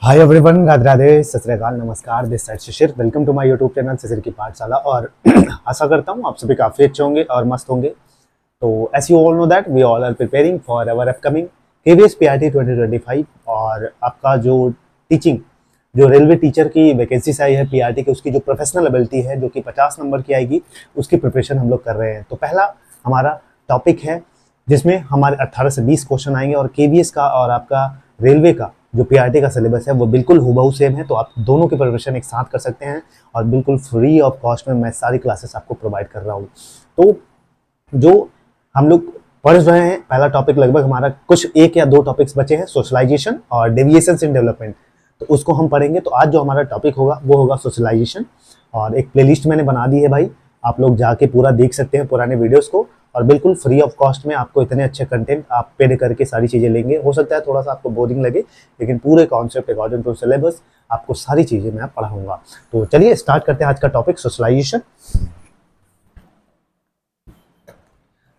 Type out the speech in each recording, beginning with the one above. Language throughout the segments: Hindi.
हाय एवरीवन, राधे राधे, सत श्री अकाल, नमस्कार। This side Shishir, welcome to my YouTube channel Shishir की पाठशाला। और आशा करता हूँ आप सभी काफ़ी अच्छे होंगे और मस्त होंगे। तो as you all know that we all are preparing for our upcoming KVS PRT 2025। और आपका जो टीचिंग, जो रेलवे टीचर की वैकेंसी आई है पीआरटी की, उसकी जो प्रोफेशनल एबिलिटी है जो कि 50 नंबर की आएगी, उसकी प्रिपरेशन हम लोग कर रहे हैं। तो पहला हमारा टॉपिक है जिसमें हमारे 18 से 20 क्वेश्चन आएंगे और केवीएस का और आपका रेलवे का जो पीआरटी का सिलेबस है वो बिल्कुल हूबहू सेम है। तो आप दोनों की प्रिपरेशन एक साथ कर सकते हैं और बिल्कुल फ्री ऑफ कॉस्ट में मैं सारी क्लासेस आपको प्रोवाइड कर रहा हूँ। तो जो हम लोग पढ़ रहे हैं, पहला टॉपिक लगभग हमारा कुछ एक या दो टॉपिक्स बचे हैं, सोशलाइजेशन और डेविएशंस इन डेवलपमेंट। तो उसको हम पढ़ेंगे। तो आज जो हमारा टॉपिक होगा वो होगा सोशलाइजेशन। और एक प्लेलिस्ट मैंने बना दी है भाई, आप लोग जाके पूरा देख सकते हैं पुराने वीडियोस को, और बिल्कुल फ्री ऑफ कॉस्ट में आपको इतने अच्छे कंटेंट आप पेड करके सारी चीज़ें लेंगे। हो सकता है थोड़ा सा आपको बोरिंग लगे, लेकिन पूरे कॉन्सेप्ट अकॉर्डिंग टू सिलेबस आपको सारी चीज़ें मैं पढ़ाऊंगा। तो चलिए स्टार्ट करते हैं आज का टॉपिक, सोशलाइजेशन।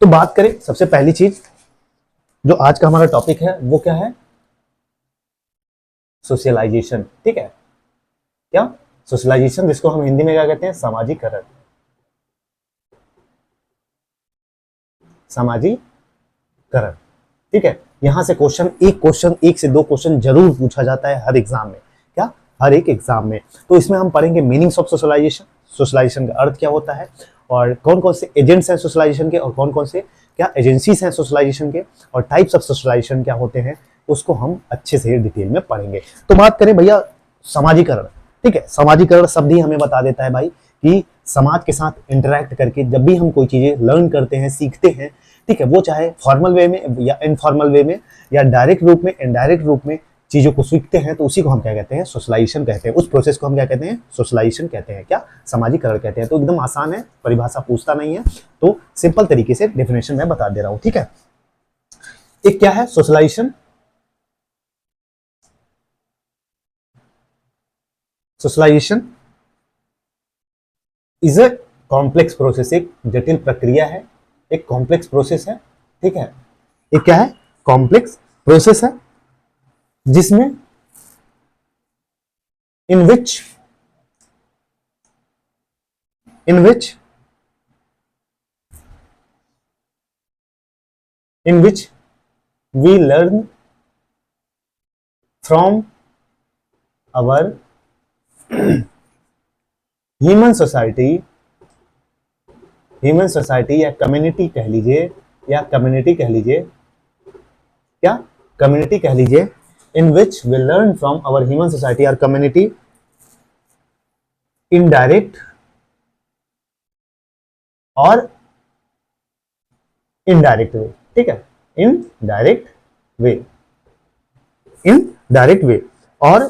तो बात करें, सबसे पहली चीज जो आज का हमारा टॉपिक है वो क्या है? सोशलाइजेशन। ठीक है, क्या सोशलाइजेशन, जिसको हम हिंदी में क्या कहते हैं? सामाजिकरण। सामाजिकरण, ठीक है। यहां से क्वेश्चन एक से दो क्वेश्चन जरूर पूछा जाता है हर एग्जाम में। क्या? हर एक एग्जाम में। तो इसमें हम पढ़ेंगे मीनिंग्स ऑफ सोशलाइजेशन, सोशलाइजेशन का अर्थ क्या होता है, और कौन कौन से एजेंट्स हैं सोशलाइजेशन के, और कौन कौन से क्या एजेंसीज हैं सोशलाइजेशन के, और टाइप्स ऑफ सोशलाइजेशन क्या होते हैं, उसको हम अच्छे से डिटेल में पढ़ेंगे। तो बात करें भैया समाजीकरण। ठीक है, समाजीकरण शब्द ही हमें बता देता है भाई कि समाज के साथ इंटरेक्ट करके जब भी हम कोई चीजें लर्न करते हैं, सीखते हैं, ठीक है, वो चाहे फॉर्मल वे में या इनफॉर्मल वे में या डायरेक्ट रूप में, इनडायरेक्ट रूप में चीजों को सीखते हैं, तो उसी को हम क्या कहते हैं? सोशलाइजेशन कहते हैं। उस प्रोसेस को हम क्या कहते हैं? सोशलाइजेशन कहते हैं। क्या? समाजीकरण कहते हैं। तो एकदम आसान है, परिभाषा पूछता नहीं है, तो सिंपल तरीके से डेफिनेशन मैं बता दे रहा हूं। ठीक है, एक क्या है socialisation? Socialisation is a complex process, एक जटिल प्रक्रिया है, एक कॉम्प्लेक्स प्रोसेस है। ठीक है, एक क्या है? कॉम्प्लेक्स प्रोसेस है, जिसमें in which in which in which we learn from our human society या कम्युनिटी कह लीजिए, क्या? कम्युनिटी कह लीजिए। In which we learn from our human society और कम्युनिटी इन डायरेक्ट और इनडायरेक्ट वे। ठीक है, इन डायरेक्ट वे और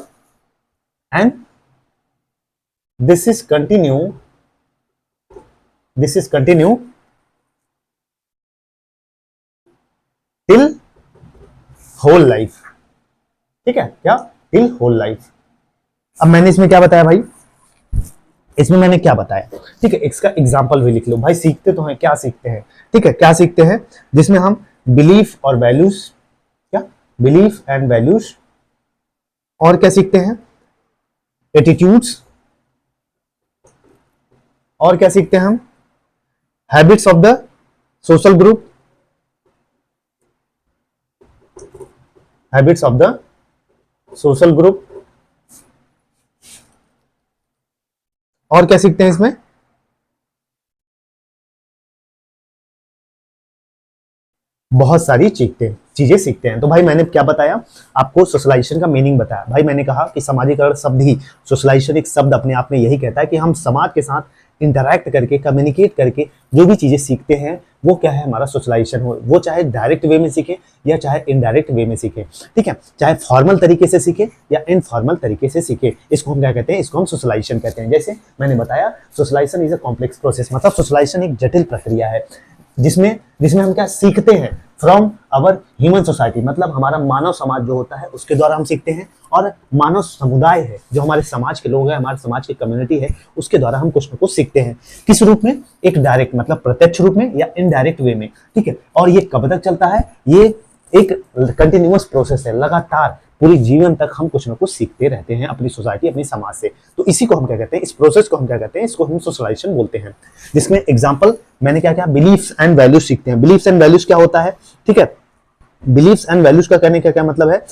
and this is continue till whole life. ठीक है, क्या? Till whole life. अब मैंने इसमें क्या बताया भाई? इसमें मैंने क्या बताया? ठीक है, इसका एग्जांपल भी लिख लो भाई। सीखते तो हैं, क्या सीखते हैं? ठीक है, क्या सीखते हैं? जिसमें हम बिलीफ और वैल्यूज, क्या? बिलीफ एंड वैल्यूज, और क्या सीखते हैं? एटीट्यूड्स, और क्या सीखते हैं हम? Habits of the social group, habits of the social group, और क्या सीखते हैं इसमें? बहुत सारी चीजें सीखते हैं। तो भाई मैंने क्या बताया आपको? सोशलाइजेशन का मीनिंग बताया भाई। मैंने कहा कि समाजीकरण शब्द ही, सोशलाइजेशन एक शब्द अपने आप में यही कहता है कि हम समाज के साथ इंटरैक्ट करके, कम्युनिकेट करके जो भी चीजें सीखते हैं वो क्या है? हमारा सोशलाइजेशन हो। वो चाहे डायरेक्ट वे में सीखे या चाहे इनडायरेक्ट वे में सीखे, ठीक है, चाहे फॉर्मल तरीके से सीखे या इनफॉर्मल तरीके से सीखे, इसको हम क्या कहते हैं? इसको हम सोशलाइजेशन कहते हैं। जैसे मैंने बताया, socialisation is a complex process, मतलब सोशलाइजेशन एक जटिल प्रक्रिया है जिसमें हम क्या सीखते हैं? फ्रॉम अवर ह्यूमन सोसाइटी, मतलब हमारा मानव समाज जो होता है उसके द्वारा हम सीखते हैं, और मानव समुदाय है जो हमारे समाज के लोग हैं, हमारे समाज की कम्युनिटी है, उसके द्वारा हम कुछ न कुछ सीखते हैं। किस रूप में? एक डायरेक्ट मतलब प्रत्यक्ष रूप में या इनडायरेक्ट वे में। ठीक है, और ये कब तक चलता है? ये एक कंटिन्यूअस प्रोसेस है, लगातार पूरी जीवन तक हम कुछ ना कुछ सीखते रहते हैं अपनी सोसाइटी, अपनी समाज से। तो इसी को हम क्या कहते हैं, इस प्रोसेस को हम क्या कहते हैं, इसको हम सोशलाइजेशन बोलते हैं। जिसमें एग्जाम्पल मैंने क्या क्या, बिलीफ्स एंड वैल्यूज सीखते हैं। बिलीफ्स एंड वैल्यूज क्या होता है, ठीक है, बिलीफ्स एंड वैल्यूज का कहने का क्या मतलब है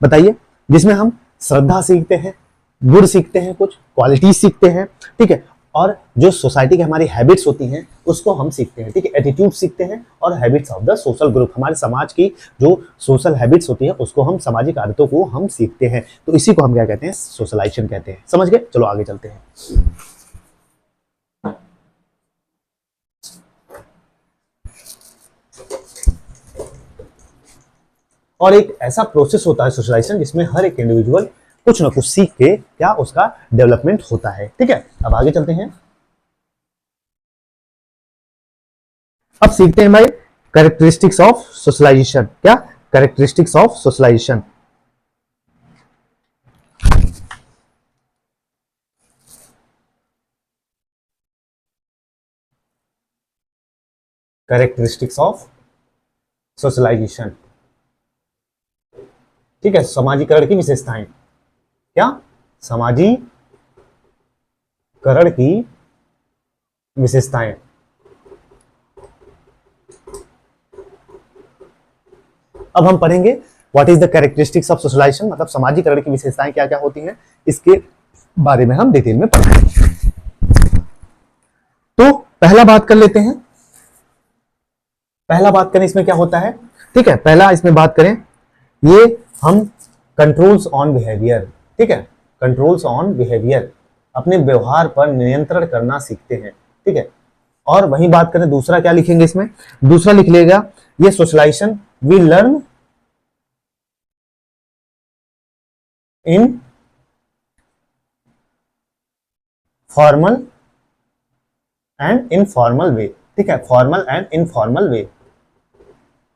बताइए, जिसमें हम श्रद्धा सीखते हैं, गुण सीखते हैं, कुछ क्वालिटीज सीखते हैं, ठीक है, और जो सोसाइटी की हमारी हैबिट्स होती हैं उसको हम सीखते हैं, ठीक है, एटीट्यूड सीखते हैं, और habits of the social group, हमारे समाज की जो सोशल हैबिट्स होती है उसको हम, सामाजिक आदतों को हम सीखते हैं। तो इसी को हम क्या कहते हैं, सोशलाइजेशन कहते हैं। समझ गए, चलो आगे चलते हैं। और एक ऐसा प्रोसेस होता है सोशलाइजेशन जिसमें हर एक इंडिविजुअल कुछ ना कुछ सीख के क्या उसका डेवलपमेंट होता है, ठीक है। अब आगे चलते हैं। अब सीखते हैं भाई कैरेक्टरिस्टिक्स ऑफ सोशलाइजेशन। क्या characteristics of socialisation, characteristics of socialisation, ठीक है, समाजीकरण की विशेषताएं। क्या समाजीकरण की विशेषताएं। अब हम पढ़ेंगे what is the characteristics of socialisation, मतलब समाजीकरण की विशेषताएं क्या क्या होती हैं, इसके बारे में हम डिटेल में पढ़ेंगे। तो पहला बात कर लेते हैं, पहला बात करें इसमें क्या होता है, ठीक है, पहला इसमें बात करें, ये हम कंट्रोल्स ऑन बिहेवियर, ठीक है, कंट्रोल्स ऑन बिहेवियर, अपने व्यवहार पर नियंत्रण करना सीखते हैं, ठीक है। और वही बात करें दूसरा क्या लिखेंगे इसमें, दूसरा लिख लेगा ये socialisation we learn in formal and informal way, ठीक है, फॉर्मल एंड इनफॉर्मल वे,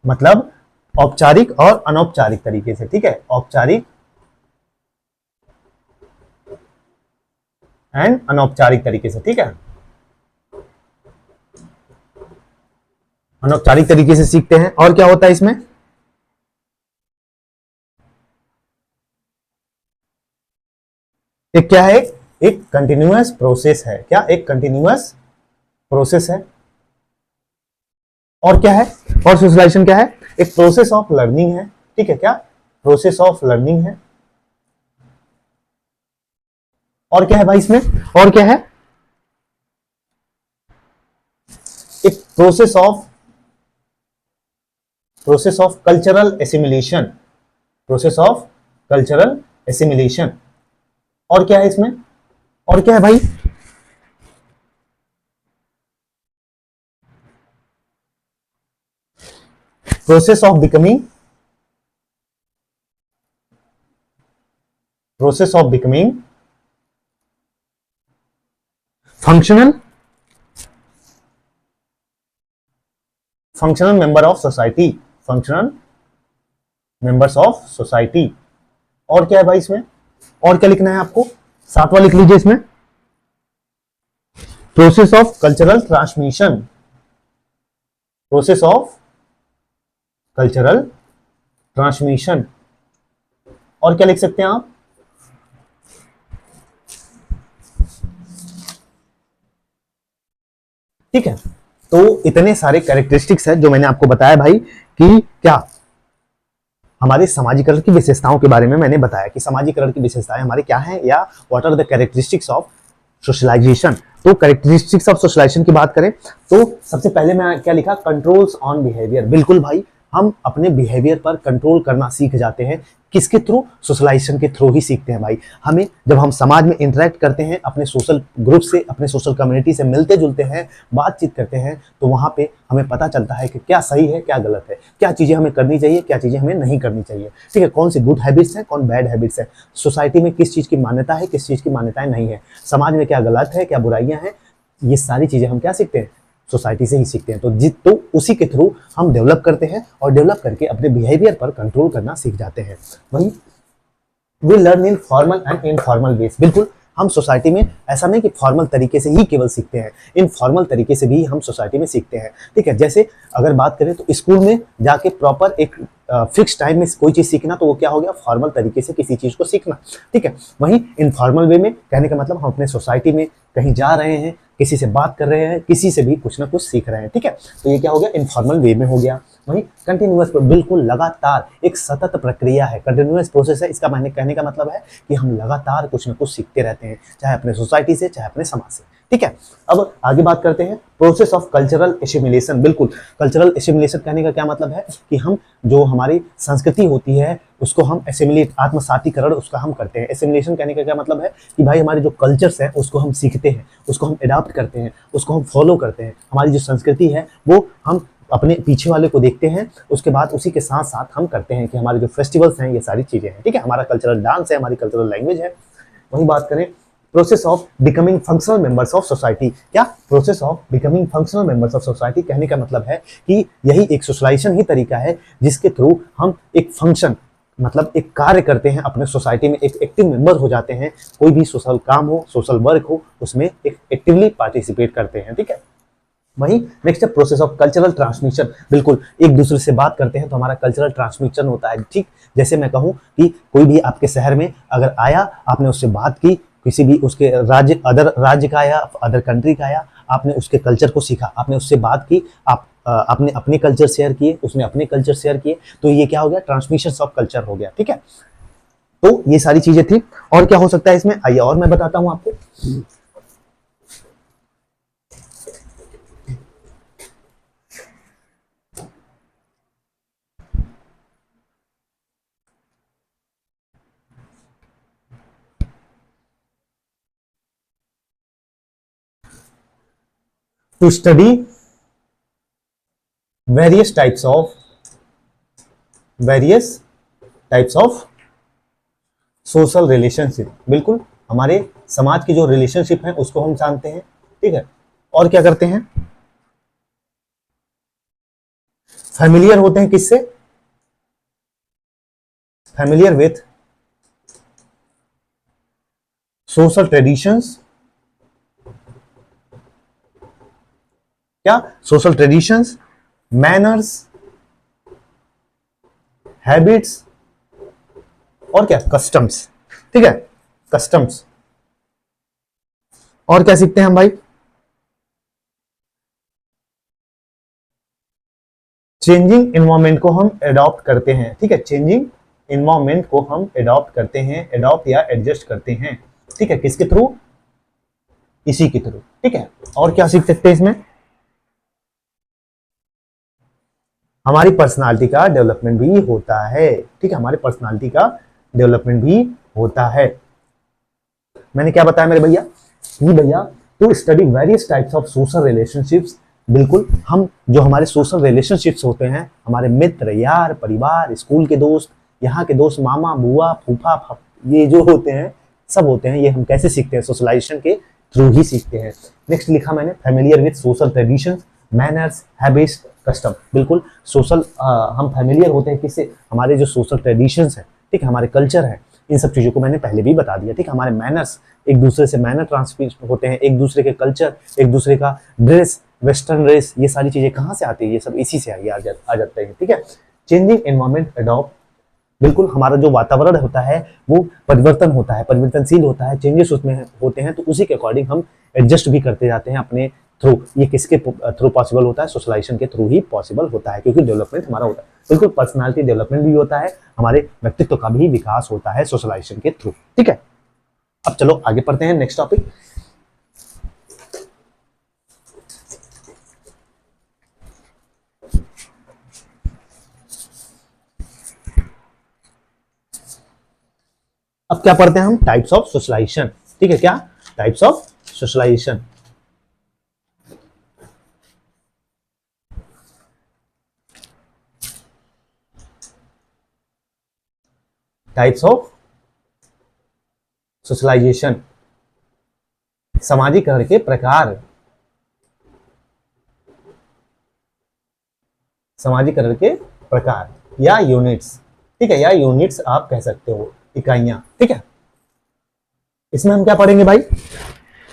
मतलब औपचारिक और अनौपचारिक तरीके से, ठीक है, औपचारिक एंड अनौपचारिक तरीके से, ठीक है, अनौपचारिक तरीके से सीखते हैं। और क्या होता है इसमें, एक क्या है, एक कंटिन्यूअस प्रोसेस है, क्या एक कंटिन्यूअस प्रोसेस है। और क्या है, और सोशलाइजेशन क्या है, एक प्रोसेस ऑफ लर्निंग है, ठीक है, क्या प्रोसेस ऑफ लर्निंग है। और क्या है भाई इसमें, और क्या है, एक process of cultural assimilation, process of cultural assimilation. और क्या है इसमें, और क्या है भाई, process of becoming, process of becoming functional member of society, functional members of society. और क्या है भाई इसमें, और क्या लिखना है आपको, सातवां लिख लीजिए इसमें, process of cultural transmission, process of cultural transmission. और क्या लिख सकते हैं आप, ठीक है। तो इतने सारे कैरेक्टरिस्टिक्स हैं जो मैंने आपको बताया भाई, कि क्या हमारे समाजीकरण की विशेषताओं के बारे में मैंने बताया कि समाजीकरण की विशेषताएं हमारे क्या हैं, या what are the characteristics of socialisation. तो कैरेक्टरिस्टिक्स ऑफ सोशलाइजेशन की बात करें तो सबसे पहले मैं क्या लिखा, कंट्रोल्स ऑन बिहेवियर। बिल्कुल भाई, हम अपने बिहेवियर पर कंट्रोल करना सीख जाते हैं, किसके थ्रू, सोशलाइजेशन के थ्रू ही सीखते हैं भाई। हमें जब हम समाज में इंटरेक्ट करते हैं, अपने सोशल ग्रुप से, अपने सोशल कम्युनिटी से मिलते जुलते हैं, बातचीत करते हैं, तो वहाँ पे हमें पता चलता है कि क्या सही है, क्या गलत है, क्या चीज़ें हमें करनी चाहिए, क्या चीज़ें हमें नहीं करनी चाहिए, ठीक है, कौन सी गुड हैबिट्स हैं, कौन बैड हैबिट्स हैं, सोसाइटी में किस चीज़ की मान्यता है, किस चीज़ की मान्यताएं नहीं है, समाज में क्या गलत है, क्या बुराइयां हैं, ये सारी चीज़ें हम क्या सीखते हैं, सोसाइटी से ही सीखते हैं। तो उसी के थ्रू हम डेवलप करते हैं, और डेवलप करके अपने बिहेवियर पर कंट्रोल करना सीख जाते हैं। वही we learn in formal and informal ways. बिल्कुल, हम सोसाइटी में ऐसा नहीं कि फॉर्मल तरीके से ही केवल सीखते हैं, इनफॉर्मल तरीके से भी हम सोसाइटी में सीखते हैं। ठीक है, जैसे अगर बात करें तो स्कूल में जाके प्रॉपर एक फिक्स टाइम में कोई चीज़ सीखना, तो वो क्या हो गया, फॉर्मल तरीके से किसी चीज़ को सीखना। ठीक है, वहीं इनफॉर्मल वे में कहने का मतलब हम अपने सोसाइटी में कहीं जा रहे हैं, किसी से बात कर रहे हैं, किसी से भी कुछ ना कुछ सीख रहे हैं। ठीक है, तो ये क्या हो गया, इनफॉर्मल वे में हो गया। वहीं कंटिन्यूअस, बिल्कुल लगातार एक सतत प्रक्रिया है, कंटिन्यूअस प्रोसेस है। इसका कहने का मतलब है कि हम लगातार कुछ ना कुछ सीखते रहते हैं, चाहे अपने सोसाइटी से, चाहे अपने समाज से। ठीक है, अब आगे बात करते हैं प्रोसेस ऑफ कल्चरल एसिमिलेशन। बिल्कुल, कल्चरल एसिमिलेशन कहने का क्या मतलब है कि हम जो हमारी संस्कृति होती है उसको हम एसिमिलेट, आत्मसातीकरण उसका हम करते हैं। एसिमिलेशन कहने का क्या मतलब है कि भाई हमारे जो कल्चर्स हैं उसको हम सीखते हैं, उसको हम अडॉप्ट करते हैं, उसको हम फॉलो करते हैं। हमारी जो संस्कृति है वो हम अपने पीछे वाले को देखते हैं, उसके बाद उसी के साथ साथ हम करते हैं कि हमारे जो फेस्टिवल्स हैं ये सारी चीज़ें हैं। ठीक है, हमारा कल्चरल डांस है, हमारी कल्चरल लैंग्वेज है। वही बात करें process of becoming functional members of society. क्या process of becoming functional members of society कहने का मतलब है कि यही एक सोशलाइजेशन ही तरीका है जिसके थ्रू हम एक फंक्शन, मतलब एक कार्य करते हैं अपने सोसाइटी में, एक एक्टिव मेंबर हो जाते हैं। कोई भी सोशल काम हो, सोशल वर्क हो, उसमें एक एक्टिवली पार्टिसिपेट करते हैं। ठीक है, वही नेक्स्ट है प्रोसेस ऑफ कल्चरल ट्रांसमिशन। बिल्कुल, एक दूसरे से बात करते हैं तो हमारा कल्चरल ट्रांसमिशन होता है। ठीक, जैसे मैं कहूँ कि कोई भी आपके शहर में अगर आया, आपने उससे बात की, किसी भी उसके राज्य, अदर राज्य का आया, अदर कंट्री का आया, आपने उसके कल्चर को सीखा, आपने उससे बात की, आपने अपने कल्चर शेयर किए, उसने अपने कल्चर शेयर किए, तो ये क्या हो गया, ट्रांसमिशन ऑफ कल्चर हो गया। ठीक है, तो ये सारी चीजें थी। और क्या हो सकता है इसमें, आइए और मैं बताता हूँ आपको। To study various types of various types of social relationship. बिल्कुल, हमारे समाज की जो रिलेशनशिप है उसको हम जानते हैं। ठीक है, और क्या करते हैं, फैमिलियर होते हैं किससे, फैमिलियर विथ सोशल ट्रेडिशंस। क्या, सोशल ट्रेडिशंस, मैनर्स, हैबिट्स, और क्या, कस्टम्स। ठीक है, कस्टम्स। और क्या सीखते हैं हम भाई, चेंजिंग इन्वायरमेंट को हम अडॉप्ट करते हैं। ठीक है, चेंजिंग इन्वायरमेंट को हम अडॉप्ट करते हैं, अडॉप्ट या एडजस्ट करते हैं। ठीक है, किसके थ्रू, इसी के थ्रू। ठीक है, और क्या सीख सकते हैं इसमें, हमारी पर्सनालिटी का डेवलपमेंट भी होता है। ठीक है, हमारे पर्सनालिटी का डेवलपमेंट भी होता है। मैंने क्या बताया मेरे भैया, कि भैया to study various types of social relationships. बिल्कुल, हम जो हमारे सोशल रिलेशनशिप्स होते हैं, हमारे मित्र, यार, परिवार, स्कूल के दोस्त, यहाँ के दोस्त, मामा, बुआ, फूफा, ये जो होते हैं, सब होते हैं, ये हम कैसे सीखते हैं, सोशलाइजेशन के थ्रू ही सीखते हैं। नेक्स्ट लिखा मैंने, familiar with social traditions, manners, habits, custom. बिल्कुल, सोशल हम फेमिलियर होते हैं किससे, हमारे जो सोशल ट्रेडिशंस है, ठीक है, हमारे कल्चर है, इन सब चीज़ों को मैंने पहले भी बता दिया। ठीक है, हमारे मैनर्स, एक दूसरे से मैनर ट्रांसमिट होते हैं, एक दूसरे के कल्चर, एक दूसरे का ड्रेस, वेस्टर्न ड्रेस, ये सारी चीज़ें कहाँ से आती है, ये सब इसी से आ जाते हैं। ठीक है, चेंजिंग एनवायरमेंट अडॉप्ट। बिल्कुल, हमारा जो वातावरण होता है वो परिवर्तन होता है, परिवर्तनशील होता है, चेंजेस उसमें होते हैं, तो उसी के अकॉर्डिंग हम एडजस्ट भी करते जाते हैं अपने थ्रू। ये किसके थ्रू पॉसिबल होता है, सोशलाइजेशन के थ्रू ही पॉसिबल होता है, क्योंकि डेवलपमेंट हमारा होता है। बिल्कुल, पर्सनालिटी डेवलपमेंट भी होता है, हमारे व्यक्तित्व का भी विकास होता है सोशलाइजेशन के थ्रू। ठीक है, अब चलो आगे पढ़ते हैं नेक्स्ट टॉपिक। अब क्या पढ़ते हैं हम, टाइप्स ऑफ सोशलाइजेशन। ठीक है, क्या, types of socialisation. Types of socialisation, सामाजिकरण के प्रकार, सामाजिकरण के प्रकार या यूनिट्स। ठीक है, या यूनिट्स आप कह सकते हो, इकाइयां। ठीक है, इसमें हम क्या पढ़ेंगे भाई,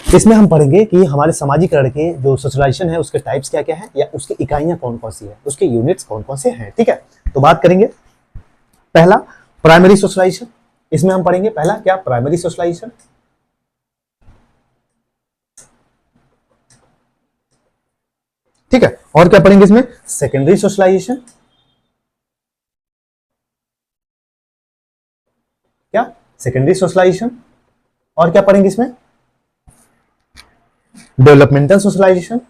इसमें हम पढ़ेंगे कि हमारे सामाजिकरण के जो सोशलाइजेशन है उसके टाइप्स क्या क्या है, या उसकी इकाइयां कौन कौन सी है, उसके यूनिट्स कौन कौन से हैं। ठीक है, तो बात करेंगे पहला प्राइमरी सोशलाइजेशन। इसमें हम पढ़ेंगे पहला क्या, प्राइमरी सोशलाइजेशन। ठीक है, और क्या पढ़ेंगे इसमें, सेकेंडरी सोशलाइजेशन। क्या, सेकेंडरी सोशलाइजेशन। और क्या पढ़ेंगे इसमें, डेवलपमेंटल सोशलाइजेशन।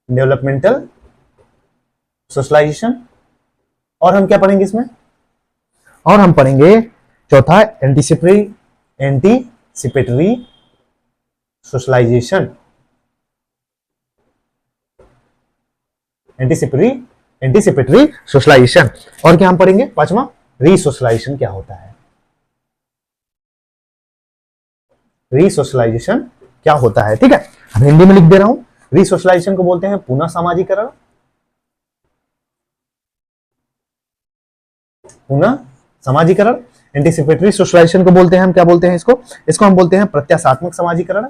Developmental socialisation. और हम क्या पढ़ेंगे इसमें, और हम पढ़ेंगे चौथा anticipatory, anticipatory socialisation. Anticipatory, anticipatory socialisation. और क्या हम पढ़ेंगे पांचवा, रीसोशलाइजेशन क्या होता है। रीसोशलाइजेशन क्या होता है। ठीक है, अब हिंदी में लिख दे रहा हूं, रीसोशलाइजेशन को बोलते हैं पुनः सामाजिकरण। पुनः सामाजिकरण। एंटीसिपेटरी सोशलाइजेशन को बोलते हैं हम क्या बोलते हैं, इसको इसको हम बोलते हैं प्रत्याशात्मक सामाजिकरण।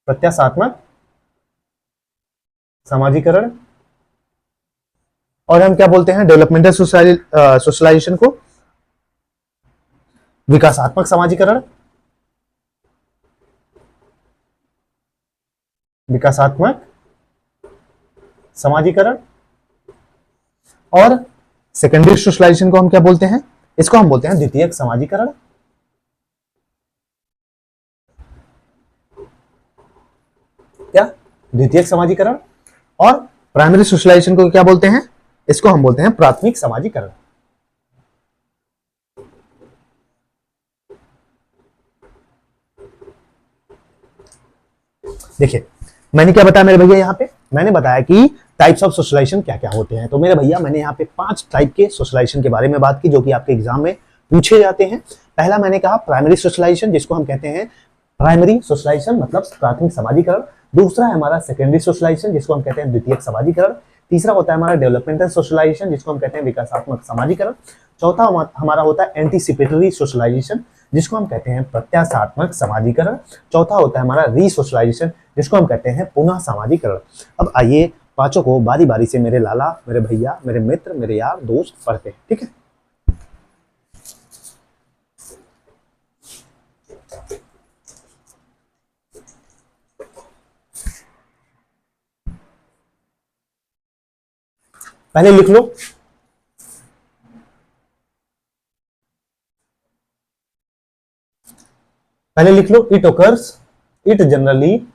प्रत्याशात्मक सामाजिकरण। और हम क्या बोलते हैं डेवलपमेंटल सोशलाइजेशन को विकासात्मक सामाजिकरण। विकासात्मक सामाजिकरण। और सेकेंडरी सोशलाइजेशन को हम क्या बोलते हैं, इसको हम बोलते हैं द्वितीयक सामाजिकरण। क्या, द्वितीयक सामाजिकरण। और प्राइमरी सोशलाइजेशन को क्या बोलते हैं, इसको हम बोलते हैं प्राथमिक सामाजिकरण। देखिए मैंने क्या बताया मेरे भैया, यहाँ पे मैंने बताया कि टाइप्स ऑफ सोशलाइजेशन क्या क्या होते हैं। तो मेरे भैया मैंने यहाँ पे 5 टाइप के सोशलाइजेशन के बारे में बात की जो कि आपके एग्जाम में पूछे जाते हैं। पहला मैंने कहा प्राइमरी सोशलाइजेशन, जिसको हम कहते हैं प्राइमरी सोशलाइजेशन मतलब प्राथमिक सामाजिकरण। दूसरा है हमारा सेकेंडरी सोशलाइजेशन, जिसको हम कहते हैं द्वितीयक सामाजिकरण। तीसरा होता है हमारा डेवलपमेंटल सोशलाइजेशन, जिसको हम कहते हैं विकासात्मक सामाजिकरण। चौथा हमारा होता है एंटीसिपेटरी सोशलाइजेशन, जिसको हम कहते हैं प्रत्याशात्मक सामाजिकरण। चौथा होता है हमारा रीसोशलाइजेशन, जिसको हम कहते हैं पुनः सामाजिकरण। अब आइए पांचों को बारी बारी से मेरे लाला, मेरे भैया, मेरे मित्र, मेरे यार दोस्त पढ़ते हैं। ठीक है, पहले लिख लो, पहले लिख लो, it occurs, it generally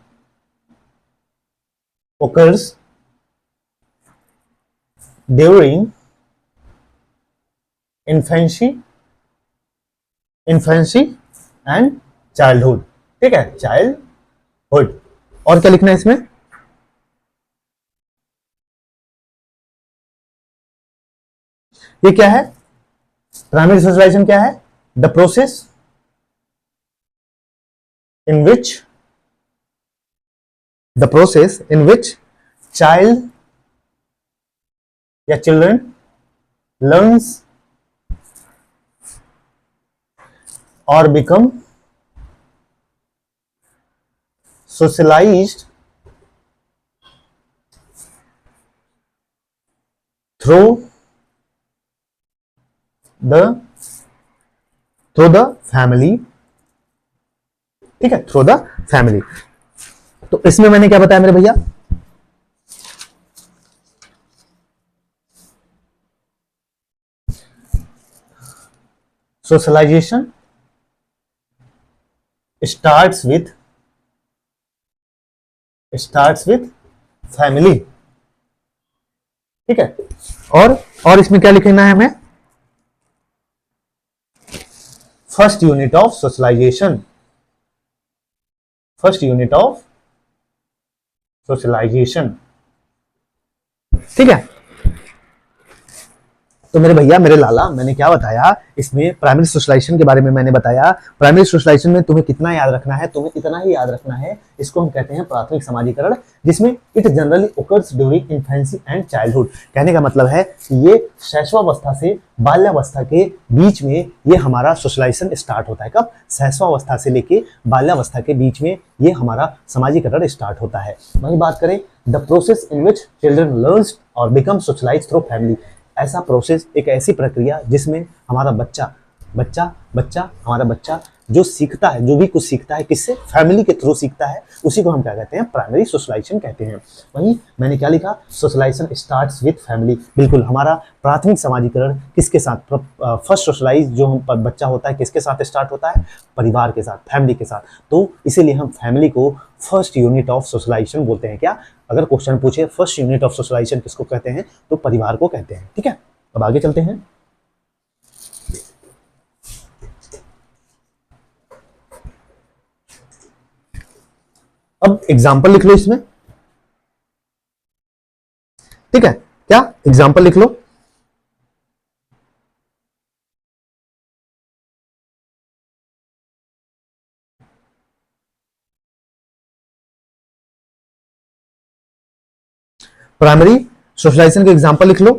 occurs during infancy and childhood। ठीक है, चाइल्डहुड। और क्या लिखना है इसमें, ये क्या है, प्राइमरी सोशलाइजेशन क्या है, the process in which, the process in which child या children learns or become socialized through the family। ठीक है, थ्रू द फैमिली। तो इसमें मैंने क्या बताया मेरे भैया, सोशलाइजेशन स्टार्ट्स विथ फैमिली। ठीक है, और इसमें क्या लिखना है हमें, first unit of socialisation, first unit of socialisation. ठीक है, तो मेरे भैया, मेरे लाला, मैंने क्या बताया इसमें, प्राइमरी सोशलाइजेशन के बारे में मैंने बताया। प्राइमरी सोशलाइजेशन में तुम्हें कितना याद रखना है, तुम्हें इतना ही याद रखना है, इसको हम कहते हैं प्राथमिक समाजीकरण, जिसमें it generally occurs during infancy and childhood. कहने का मतलब है कि ये शैशवावस्था से बाल्यावस्था के बीच में ये हमारा सोशलाइजेशन स्टार्ट होता है। कब? शैशवावस्था से लेके बाल्यावस्था के बीच में ये हमारा समाजीकरण स्टार्ट होता है। वही बात करें, the process in which children learns और बिकम सोशलाइज थ्रू फैमिली। ऐसा प्रोसेस, एक ऐसी प्रक्रिया जिसमें हमारा हमारा बच्चा जो सीखता है, जो भी कुछ सीखता है, किससे? फैमिली के थ्रू सीखता है। उसी को हम क्या कहते हैं? प्राइमरी सोशलाइजेशन कहते हैं। वहीं मैंने क्या लिखा? Socialisation starts with family. बिल्कुल, हमारा प्राथमिक समाजीकरण किसके साथ? फर्स्ट सोशलाइज जो हम बच्चा होता है किसके साथ स्टार्ट होता है? परिवार के साथ, फैमिली के साथ। तो इसीलिए हम फैमिली को फर्स्ट यूनिट ऑफ सोशलाइजेशन बोलते हैं। क्या? अगर क्वेश्चन पूछे फर्स्ट यूनिट ऑफ सोशलाइजेशन किसको कहते हैं, तो परिवार को कहते हैं। ठीक है, अब आगे चलते हैं। अब एग्जाम्पल लिख लो इसमें। ठीक है, क्या? एग्जाम्पल लिख लो। प्राइमरी सोशलाइजेशन के एग्जाम्पल लिख लो।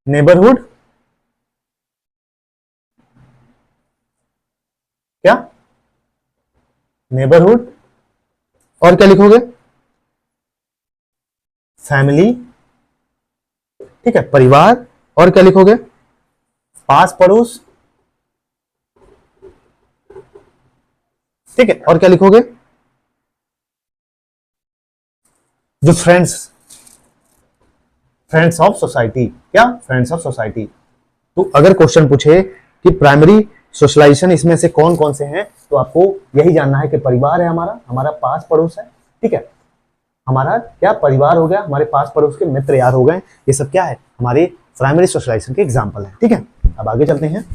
नेबरहुड, क्या? नेबरहुड, और क्या लिखोगे? फैमिली। ठीक है, परिवार, और क्या लिखोगे? पास पड़ोस। ठीक है, और क्या लिखोगे? जो फ्रेंड्स ऑफ सोसाइटी। क्या? Friends of society. तो अगर क्वेश्चन पूछे कि प्राइमरी सोशलाइजेशन इसमें से कौन कौन से हैं, तो आपको यही जानना है कि परिवार है हमारा पास पड़ोस है। ठीक है, हमारा क्या? परिवार हो गया, हमारे पास पड़ोस के मित्र यार हो गए। ये सब क्या है? हमारे प्राइमरी सोशलाइजेशन के एग्जाम्पल है। ठीक है, अब आगे चलते हैं।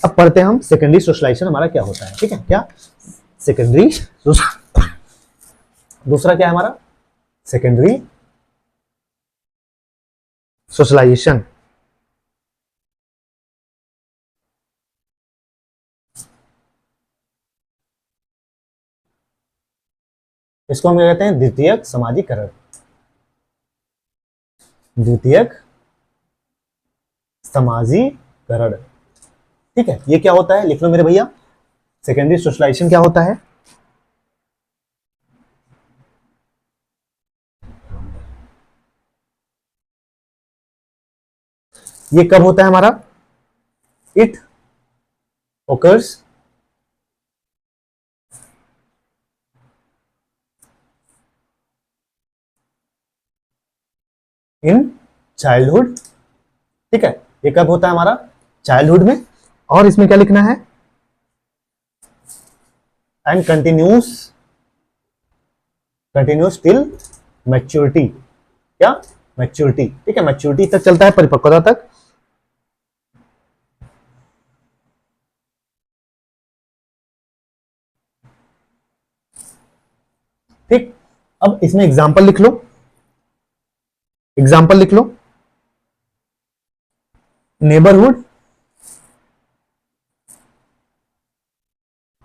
अब पढ़ते हैं हम सेकेंडरी सोशलाइजेशन हमारा क्या होता है। ठीक है, क्या? सेकेंडरी दूसरा क्या है हमारा? Secondary socialisation. इसको हम क्या कहते हैं? द्वितीयक समाजीकरण। द्वितीयक समाजीकरण। ठीक है, ये क्या होता है? लिख लो मेरे भैया। सेकेंडरी सोशलाइजेशन क्या होता है? ये कब होता है हमारा? It occurs in childhood. ठीक है, ये कब होता है हमारा? चाइल्डहुड में। और इसमें क्या लिखना है? And continuous till maturity. क्या? मैच्योरिटी। ठीक है, मैच्योरिटी तक चलता है, परिपक्वता तक। ठीक, अब इसमें एग्जाम्पल लिख लो। एग्जाम्पल लिख लो। नेबरहुड,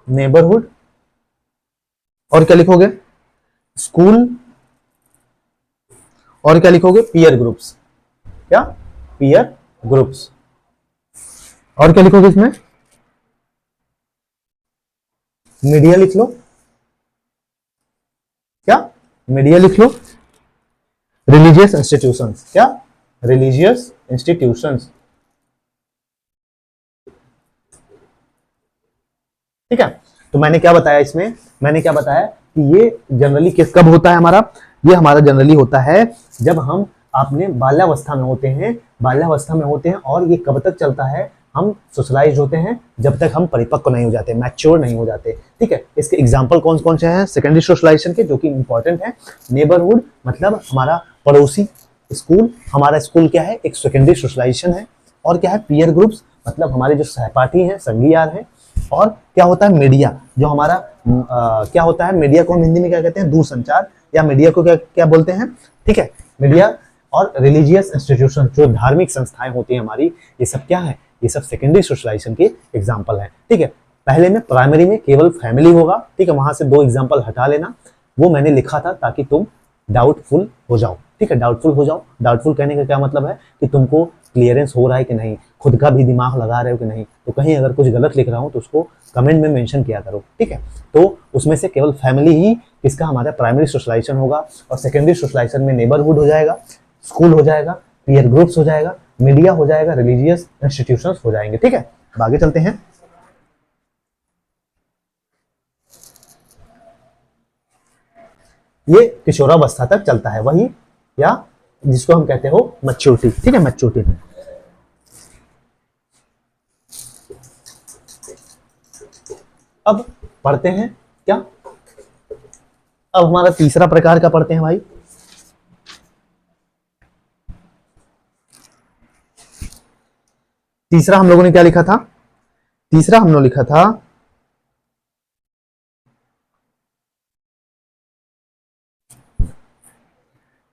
नेबरहुड, और क्या लिखोगे? स्कूल, और क्या लिखोगे? Peer groups. क्या? पीयर ग्रुप्स, और क्या लिखोगे इसमें? मीडिया लिख लो। क्या? मीडिया लिख लो। Religious institutions. क्या? Religious institutions. ठीक है, तो मैंने क्या बताया इसमें? मैंने क्या बताया कि ये जनरली किस कब होता है हमारा? ये हमारा जनरली होता है जब हम अपने बाल्यावस्था में होते हैं, और ये कब तक चलता है? हम सोशलाइज होते हैं जब तक हम परिपक्व नहीं हो जाते, मैच्योर नहीं हो जाते। ठीक है, इसके एग्जाम्पल कौन कौन से हैं सेकेंडरी सोशलाइजेशन के, जो कि इंपॉर्टेंट है? नेबरहुड मतलब हमारा पड़ोसी, स्कूल, हमारा स्कूल क्या है, एक सेकेंडरी सोशलाइजेशन है। और क्या है, पीयर ग्रुप्स, मतलब हमारे जो सहपाठी हैं, संगी यार हैं। और क्या होता है, मीडिया, जो हमारा क्या होता है, मीडिया को हम हिंदी में क्या कहते हैं, दूरसंचार, या मीडिया को क्या क्या बोलते हैं, ठीक है, मीडिया। और रिलीजियस इंस्टीट्यूशन, जो धार्मिक संस्थाएं होती हैं हमारी, ये सब क्या है, ये सब सेकेंडरी सोशलाइजेशन के एग्जाम्पल हैं, ठीक है। पहले में प्राइमरी में केवल फैमिली होगा, ठीक है, वहां से 2 एग्जाम्पल हटा लेना, वो मैंने लिखा था ताकि तुम डाउटफुल हो जाओ, ठीक है, डाउटफुल हो जाओ। डाउटफुल कहने का क्या मतलब है कि तुमको क्लियरेंस हो रहा है कि नहीं, खुद का भी दिमाग लगा रहे हो कि नहीं। तो कहीं अगर कुछ गलत लिख रहा हूँ तो उसको कमेंट में मेंशन किया करो, ठीक है। तो उसमें से केवल फैमिली ही इसका हमारा प्राइमरी सोशलाइजेशन होगा, और सेकेंडरी सोशलाइजेशन में नेबरहुड हो जाएगा, स्कूल हो जाएगा, पीयर ग्रुप्स हो जाएगा, मीडिया हो जाएगा, रिलीजियस इंस्टीट्यूशंस हो जाएंगे, ठीक है। अब आगे चलते हैं। ये किशोरावस्था तक चलता है, वही, या जिसको हम कहते हो मैच्योरिटी, ठीक है, मैच्योरिटी। अब पढ़ते हैं क्या, अब हमारा तीसरा प्रकार का पढ़ते हैं भाई। तीसरा हम लोगों ने क्या लिखा था, तीसरा हम लोग लिखा था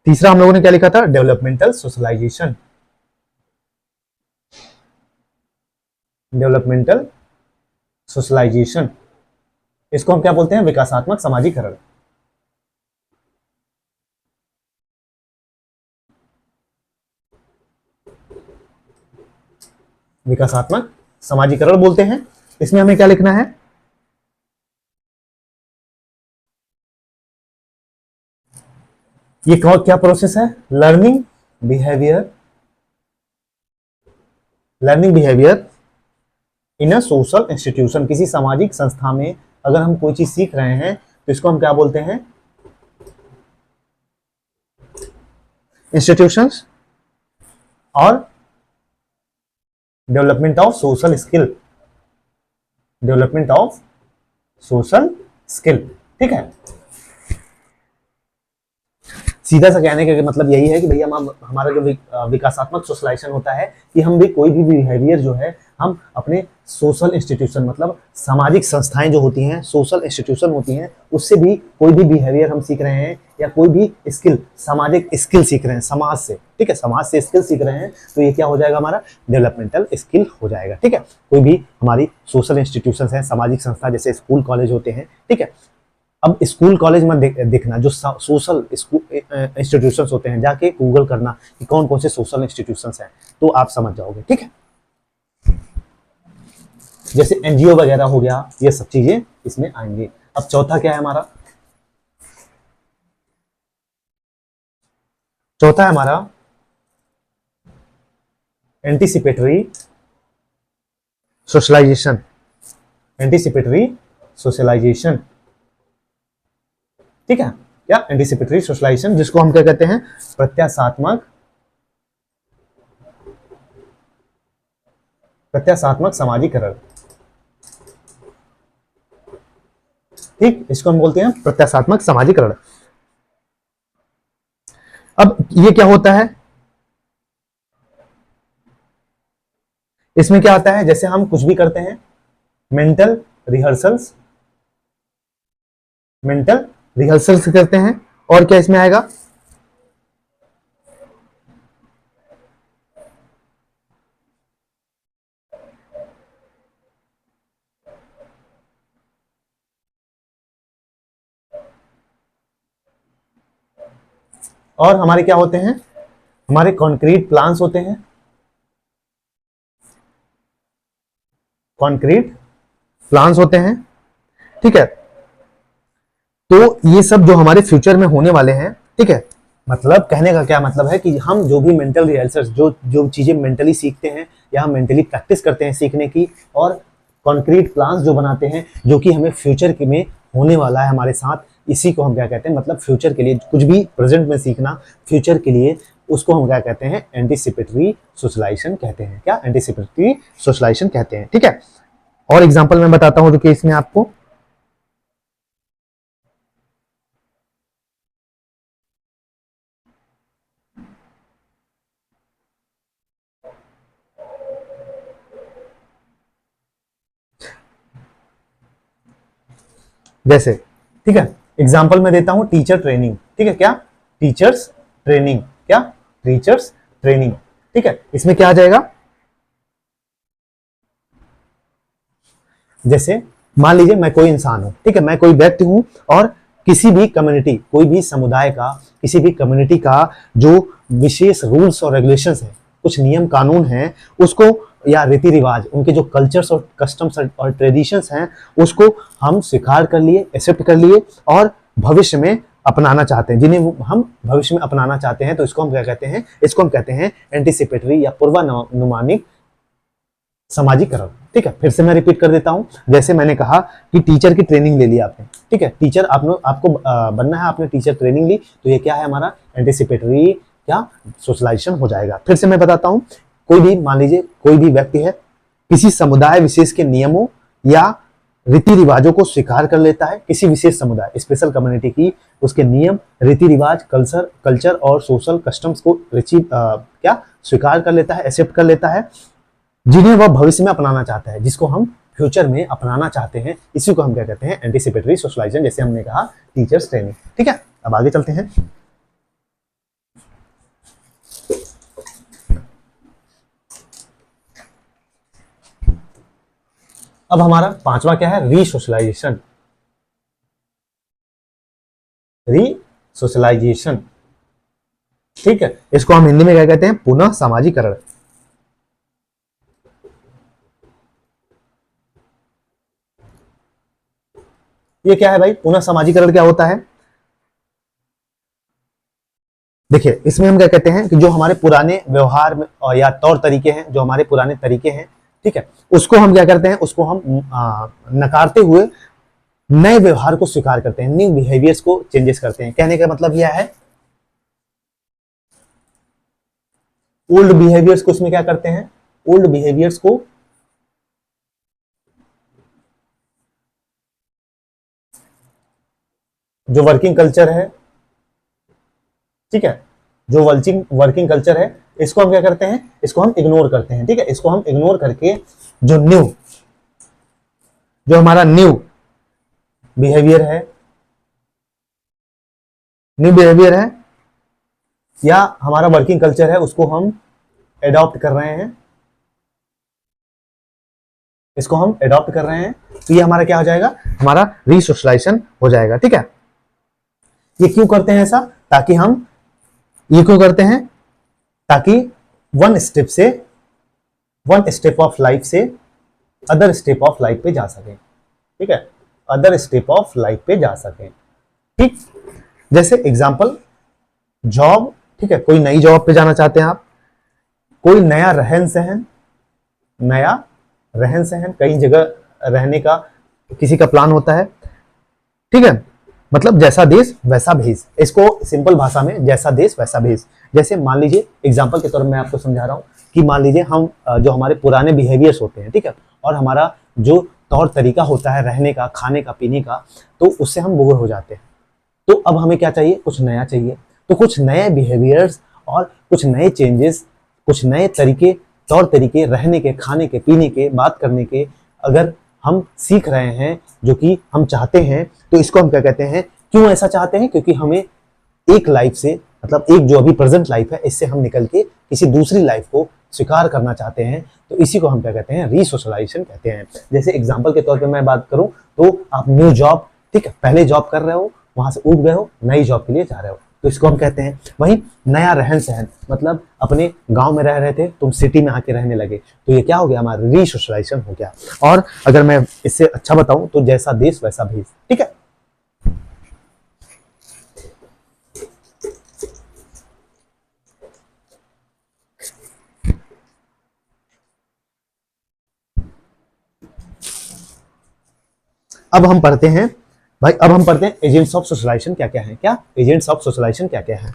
तीसरा हम लोगों ने क्या लिखा था, डेवलपमेंटल सोशलाइजेशन। डेवलपमेंटल सोशलाइजेशन, इसको हम क्या बोलते हैं, विकासात्मक समाजीकरण। विकासात्मक समाजीकरण बोलते हैं। इसमें हमें क्या लिखना है, ये क्या प्रोसेस है, learning behaviour, learning behaviour in a social institution. किसी सामाजिक संस्था में अगर हम कोई चीज सीख रहे हैं तो इसको हम क्या बोलते हैं, इंस्टीट्यूशंस। और development of social skill, development of social skill, ठीक है। सीधा सा कहने का मतलब यही है कि भैया हम हमारा जो विकासात्मक सोशलाइजेशन होता है कि हम भी कोई भी बिहेवियर जो है हम अपने सोशल इंस्टीट्यूशन, मतलब सामाजिक संस्थाएं जो होती हैं, सोशल इंस्टीट्यूशन होती हैं, उससे भी कोई भी बिहेवियर हम सीख रहे हैं, या कोई भी स्किल, सामाजिक स्किल सीख रहे हैं समाज से, ठीक है, समाज से स्किल सीख रहे हैं, तो ये क्या हो जाएगा, हमारा डेवलपमेंटल स्किल हो जाएगा, ठीक है। कोई भी हमारी सोशल इंस्टीट्यूशन है, सामाजिक संस्था, जैसे स्कूल कॉलेज होते हैं, ठीक है। अब स्कूल कॉलेज में देखना, जो सोशल इंस्टीट्यूशंस होते हैं, जाके गूगल करना कि कौन कौन से सोशल इंस्टीट्यूशंस हैं, तो आप समझ जाओगे, ठीक है। जैसे एनजीओ वगैरह हो गया, ये सब चीजें इसमें आएंगी। अब चौथा क्या है हमारा, चौथा है हमारा एंटीसिपेटरी सोशलाइजेशन। एंटीसिपेटरी सोशलाइजेशन, ठीक है, क्या एंटीसिपेटरी सोशलाइजेशन, जिसको हम क्या कहते हैं, प्रत्याशात्मक, प्रत्याशात्मक समाजीकरण, ठीक, इसको हम बोलते हैं प्रत्याशात्मक समाजीकरण। अब ये क्या होता है, इसमें क्या आता है, जैसे हम कुछ भी करते हैं, मेंटल रिहर्सल्स, मेंटल रिहर्सल्स करते हैं, और क्या इसमें आएगा, और हमारे क्या होते हैं, हमारे कॉन्क्रीट प्लान्स होते हैं, कॉन्क्रीट प्लान्स होते हैं, ठीक है। तो ये सब जो हमारे फ्यूचर में होने वाले हैं, ठीक है, मतलब कहने का क्या मतलब है कि हम जो भी मेंटल रिहर्सल्स, जो जो चीजें मेंटली सीखते हैं या हम मेंटली प्रैक्टिस करते हैं सीखने की, और कॉन्क्रीट प्लान्स जो बनाते हैं जो कि हमें फ्यूचर में होने वाला है हमारे साथ, इसी को हम क्या कहते हैं, मतलब फ्यूचर के लिए कुछ भी प्रेजेंट में सीखना फ्यूचर के लिए, उसको हम क्या कहते हैं, एंटीसिपेटरी सोशलाइजेशन कहते हैं, क्या एंटीसिपेटरी सोशलाइजेशन कहते हैं, ठीक है। और एग्जाम्पल मैं बताता हूँ जो कि इसमें आपको, जैसे, ठीक है, एग्जाम्पल मैं देता हूं, टीचर ट्रेनिंग, ठीक है, क्या टीचर्स ट्रेनिंग, क्या टीचर्स ट्रेनिंग, ठीक है, इसमें क्या आ जाएगा, जैसे मान लीजिए मैं कोई इंसान हूं, ठीक है, मैं कोई व्यक्ति हूं और किसी भी कम्युनिटी, कोई भी समुदाय का, किसी भी कम्युनिटी का जो विशेष रूल्स और रेगुलेशंस हैं, कुछ नियम कानून हैं, उसको या रीति रिवाज, उनके जो कल्चर्स और कस्टम्स और ट्रेडिशंस हैं, उसको हम स्वीकार कर लिए, एक्सेप्ट कर लिए और भविष्य में अपनाना चाहते हैं, जिन्हें हम भविष्य में अपनाना चाहते हैं, तो इसको हम क्या कहते हैं, इसको हम कहते हैं एंटीसिपेटरी या पूर्वानुमानिक समाजीकरण, ठीक है। फिर से मैं रिपीट कर देता हूं, जैसे मैंने कहा कि टीचर की ट्रेनिंग ले ली आपने, ठीक है, टीचर आपको बनना है, आपने टीचर ट्रेनिंग ली, तो ये क्या है हमारा एंटीसिपेटरी क्या सोशलाइजेशन हो जाएगा। फिर से मैं बताता हूं, कोई भी मान लीजिए कोई भी व्यक्ति है, किसी समुदाय विशेष के नियमों या रीति रिवाजों को स्वीकार कर लेता है, किसी विशेष समुदाय स्पेशल कम्युनिटी की उसके नियम, रीति रिवाज, कल्चर और सोशल कस्टम्स को क्या स्वीकार कर लेता है, एक्सेप्ट कर लेता है, जिन्हें वह भविष्य में अपनाना चाहता है, जिसको हम फ्यूचर में अपनाना चाहते हैं, इसी को हम क्या कहते हैं एंटीसिपेटरी सोशलाइजेशन, जैसे हमने कहा टीचर्स ट्रेनिंग, ठीक है। अब आगे चलते हैं। अब हमारा पांचवा क्या है, रीसोशलाइजेशन, रीसोशलाइजेशन, ठीक है, इसको हम हिंदी में क्या कहते हैं, पुनः सामाजिकरण। ये क्या है भाई, पुनः सामाजिकरण क्या होता है, देखिए इसमें हम क्या कहते हैं कि जो हमारे पुराने व्यवहार में या तौर तरीके हैं, जो हमारे पुराने तरीके हैं, ठीक है, उसको हम क्या करते हैं, उसको हम नकारते हुए नए व्यवहार को स्वीकार करते हैं, न्यू बिहेवियर्स को चेंजेस करते हैं। कहने का मतलब यह है, ओल्ड बिहेवियर्स को इसमें क्या करते हैं, ओल्ड बिहेवियर्स को जो वर्किंग कल्चर है, ठीक है, जो वर्किंग कल्चर है, इसको हम क्या करते हैं, इसको हम इग्नोर करते हैं, ठीक है, इसको हम इग्नोर करके जो हमारा न्यू बिहेवियर है, न्यू बिहेवियर है या हमारा वर्किंग कल्चर है, उसको हम एडॉप्ट कर रहे हैं, इसको हम एडॉप्ट कर रहे हैं, तो ये हमारा क्या हो जाएगा, हमारा रीसोशलाइजेशन हो जाएगा, ठीक है। ये क्यों करते हैं ऐसा, ताकि हम ये क्यों करते हैं, ताकि वन स्टेप ऑफ लाइफ से अदर स्टेप ऑफ लाइफ पे जा सके, ठीक है, अदर स्टेप ऑफ लाइफ पे जा सके, ठीक। जैसे एग्जांपल जॉब, ठीक है, कोई नई जॉब पे जाना चाहते हैं आप, कोई नया रहन सहन कई जगह रहने का किसी का प्लान होता है, ठीक है, मतलब जैसा देश वैसा भेष, इसको सिंपल भाषा में जैसा देश वैसा भेष। जैसे मान लीजिए एग्जांपल के तौर पर मैं आपको समझा रहा हूं कि मान लीजिए हम जो हमारे पुराने बिहेवियर्स होते हैं, ठीक है, और हमारा जो तौर तरीका होता है रहने का, खाने का, पीने का, तो उससे हम बोर हो जाते हैं, तो अब हमें क्या चाहिए, कुछ नया चाहिए, तो कुछ नए बिहेवियर्स और कुछ नए चेंजेस, कुछ नए तरीके, तौर तरीके रहने के, खाने के, पीने के, बात करने के अगर हम सीख रहे हैं, जो कि हम चाहते हैं, तो इसको हम क्या कहते हैं, क्यों ऐसा चाहते हैं, क्योंकि हमें एक लाइफ से, मतलब एक जो अभी प्रेजेंट लाइफ है, इससे हम निकल के किसी दूसरी लाइफ को स्वीकार करना चाहते हैं, तो इसी को हम क्या कहते हैं, रीसोशलाइजेशन कहते हैं। जैसे एग्जांपल के तौर पे मैं बात करूं, तो आप न्यू जॉब, ठीक है, पहले जॉब कर रहे हो, वहां से उठ गए हो, नई जॉब के लिए जा रहे हो, तो इसको हम कहते हैं। वहीं नया रहन सहन, मतलब अपने गांव में रह रहे थे, तुम सिटी में आके रहने लगे, तो ये क्या हो गया, हमारा रीसोशलाइजेशन हो गया। और अगर मैं इससे अच्छा बताऊं तो जैसा देश वैसा भेष, ठीक है। अब हम पढ़ते हैं भाई, अब हम पढ़ते हैं एजेंट्स ऑफ सोशलाइजेशन क्या क्या है, क्या एजेंट्स ऑफ सोशलाइजेशन क्या क्या है।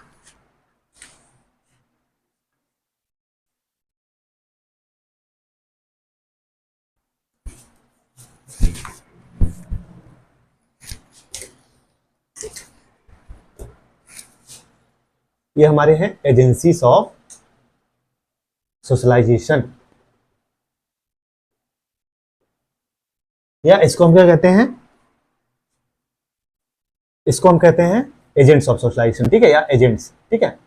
ये हमारे हैं एजेंसीज ऑफ सोशलाइजेशन, या इसको हम क्या कहते हैं, इसको हम कहते हैं एजेंट्स ऑफ सोशलाइजेशन, ठीक है, या एजेंट्स, ठीक है।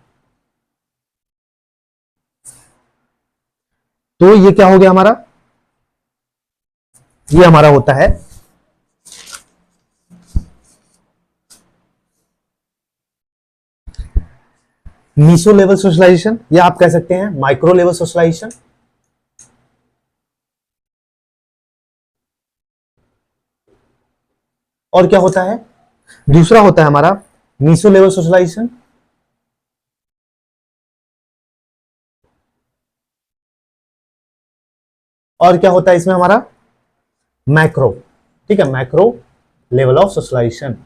तो ये क्या हो गया हमारा, ये हमारा होता है मीसो लेवल सोशलाइजेशन, या आप कह सकते हैं माइक्रो लेवल सोशलाइजेशन। और क्या होता है, दूसरा होता है हमारा मीसो लेवल सोशलाइजेशन। और क्या होता है इसमें हमारा मैक्रो, ठीक है, मैक्रो लेवल ऑफ सोशलाइजेशन।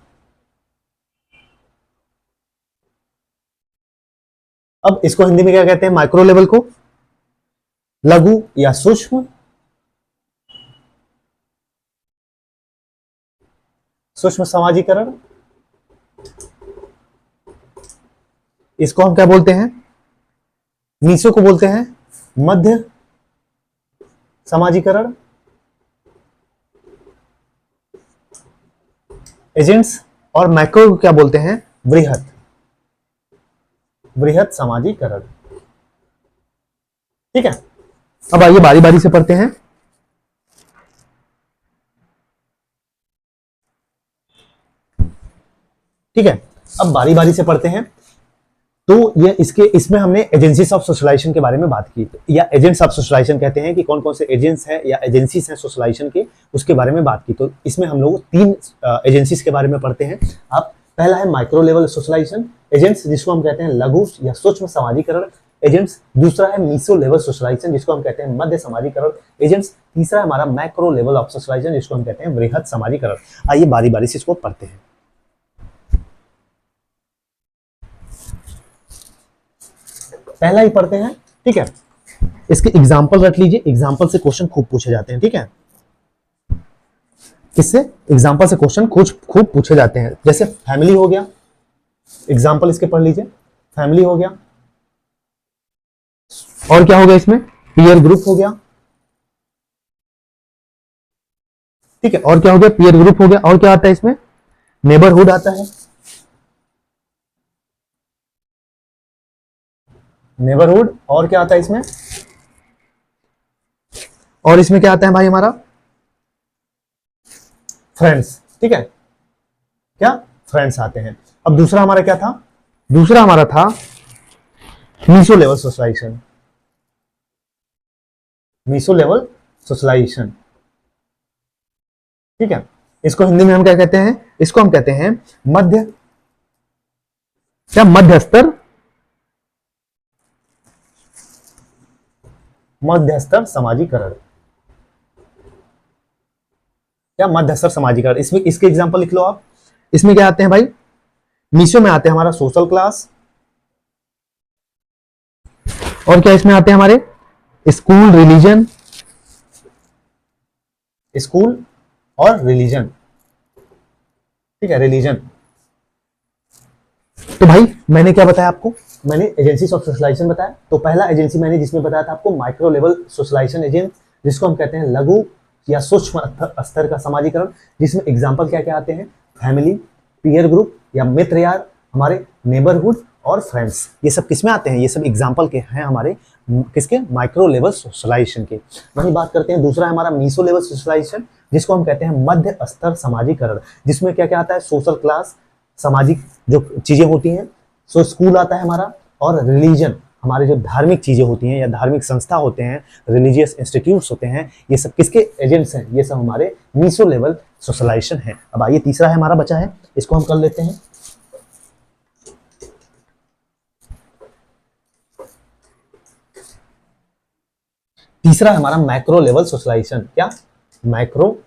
अब इसको हिंदी में क्या कहते हैं, माइक्रो लेवल को लघु या सूक्ष्म, सूक्ष्म समाजीकरण। इसको हम क्या बोलते हैं, मीसो को बोलते हैं मध्य समाजीकरण, एजेंट्स। और मैक्रो को क्या बोलते हैं, वृहत, वृहत समाजीकरण, ठीक है। अब आइए बारी बारी से पढ़ते हैं। ठीक है, अब बारी बारी से पढ़ते हैं। तो ये इसमें हमने एजेंसीज ऑफ सोशलाइजेशन के बारे में बात की, या एजेंट्स ऑफ सोशलाइजेशन कहते हैं कि कौन कौन से एजेंट्स हैं या एजेंसीज हैं सोशलाइजेशन के, उसके बारे में बात की। तो इसमें हम लोग 3 एजेंसीज के बारे में पढ़ते हैं। अब पहला है माइक्रो लेवल सोशलाइजेशन एजेंट्स, जिसको हम कहते हैं लघु या सूक्ष्म समाजीकरण एजेंट्स। दूसरा है मीसो लेवल सोशलाइजेशन, जिसको हम कहते हैं मध्य समाजीकरण एजेंट्स। तीसरा है हमारा मैक्रो लेवल ऑफ सोशलाइजेशन, जिसको हम कहते हैं वृहत समाजीकरण। आइए बारी बारी से इसको पढ़ते हैं। पहला ही पढ़ते हैं, ठीक है। इसके एग्जाम्पल रख लीजिए, एग्जाम्पल से क्वेश्चन खूब पूछे जाते हैं, ठीक है। किससे, एग्जाम्पल से क्वेश्चन खूब पूछे जाते हैं। जैसे फैमिली हो गया, एग्जाम्पल इसके पढ़ लीजिए, फैमिली हो गया। और क्या हो गया इसमें, पीयर ग्रुप हो गया, ठीक है। और क्या हो गया, पीयर ग्रुप हो गया। और क्या आता है इसमें, नेबरहुड आता है, नेबरहुड। और क्या आता है इसमें, और इसमें क्या आता है भाई हमारा, फ्रेंड्स, ठीक है, क्या फ्रेंड्स आते हैं। अब दूसरा हमारा क्या था, दूसरा हमारा था meso level socialisation, meso level socialisation, ठीक है। इसको हिंदी में हम क्या कहते हैं, इसको हम कहते हैं मध्य, क्या मध्य स्तर, मध्य स्तर समाजीकरण, क्या मध्य स्तर समाजीकरण। इसमें इसके एग्जांपल लिख लो आप। इसमें क्या आते हैं भाई, मीसो में आते हैं हमारा सोशल क्लास। और क्या इसमें आते हैं हमारे स्कूल, रिलीजन, स्कूल और रिलीजन, ठीक है, रिलीजन। तो भाई मैंने क्या बताया आपको, मैंने एजेंसीज ऑफ सोशलाइजेशन बताया। तो पहला एजेंसी मैंने जिसमें बताया था आपको माइक्रो लेवल सोशलाइजेशन एजेंट, जिसको हम कहते हैं लघु या सूक्ष्म स्तर का समाजीकरण, जिसमें एग्जांपल क्या क्या आते हैं, फैमिली, पीयर ग्रुप या मित्र यार, हमारे नेबरहुड और फ्रेंड्स। ये सब किसमें आते हैं, ये सब एग्जांपल के हैं हमारे किसके, माइक्रो लेवल सोशलाइजेशन के। वही बात करते हैं, दूसरा है हमारा मीसो लेवल सोशलाइजेशन, जिसको हम कहते हैं मध्य स्तर समाजीकरण, जिसमें क्या क्या आता है, सोशल क्लास, सामाजिक जो चीजें होती हैं, सो स्कूल आता है हमारा, और रिलीजन, हमारे जो धार्मिक चीजें होती हैं या धार्मिक संस्था होते हैं, रिलीजियस इंस्टीट्यूट्स होते हैं, ये सब किसके एजेंट्स हैं, ये सब हमारे मीसो लेवल सोशलाइजेशन है। अब आइए तीसरा है हमारा बचा है, इसको हम कर लेते हैं। तीसरा है हमारा मैक्रो लेवल सोशलाइजेशन, क्या, मैक्रो,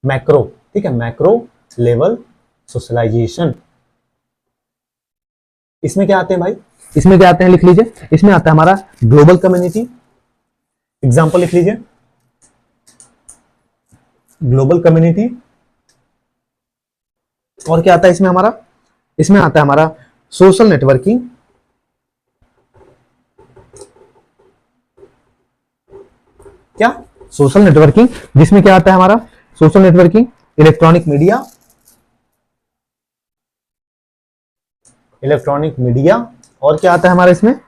मैक्रो, ठीक है, मैक्रो लेवल सोशलाइजेशन। इसमें क्या आते हैं भाई, इसमें क्या आते हैं लिख लीजिए। इसमें आता है हमारा ग्लोबल कम्युनिटी, एग्जांपल लिख लीजिए, ग्लोबल कम्युनिटी। और क्या आता है इसमें हमारा, इसमें आता है हमारा सोशल नेटवर्किंग, क्या, सोशल नेटवर्किंग, जिसमें क्या आता है हमारा social networking, electronic media, electronic media, और क्या आता है हमारा इसमें,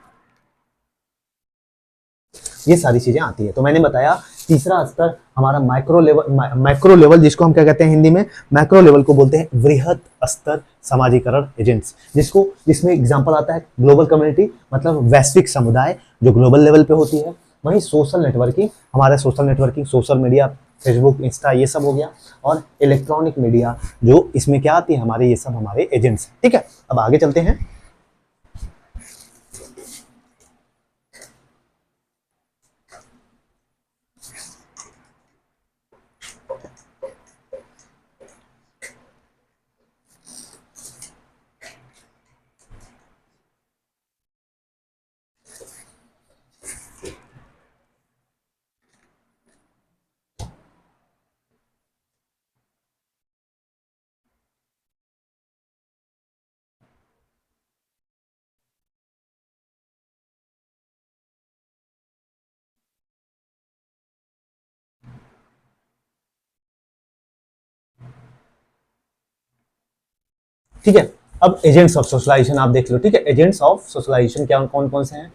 ये सारी चीजें आती है। तो मैंने बताया तीसरा स्तर हमारा मैक्रो लेवल जिसको हम क्या कहते हैं हिंदी में, मैक्रो लेवल को बोलते हैं वृहद स्तर समाजीकरण एजेंट्स, जिसमें एग्जांपल आता है ग्लोबल कम्युनिटी, मतलब वैश्विक समुदाय जो ग्लोबल लेवल पे होती है। वहीं सोशल नेटवर्किंग, हमारा social networking, social media, Facebook, Insta, ये सब हो गया। और इलेक्ट्रॉनिक मीडिया जो इसमें क्या आती है हमारे, ये सब हमारे एजेंट्स, ठीक है। अब आगे चलते हैं। ठीक है, अब एजेंट्स ऑफ सोशलाइजेशन आप देख लो, ठीक है। एजेंट्स ऑफ सोशलाइजेशन क्या कौन कौन से हैं,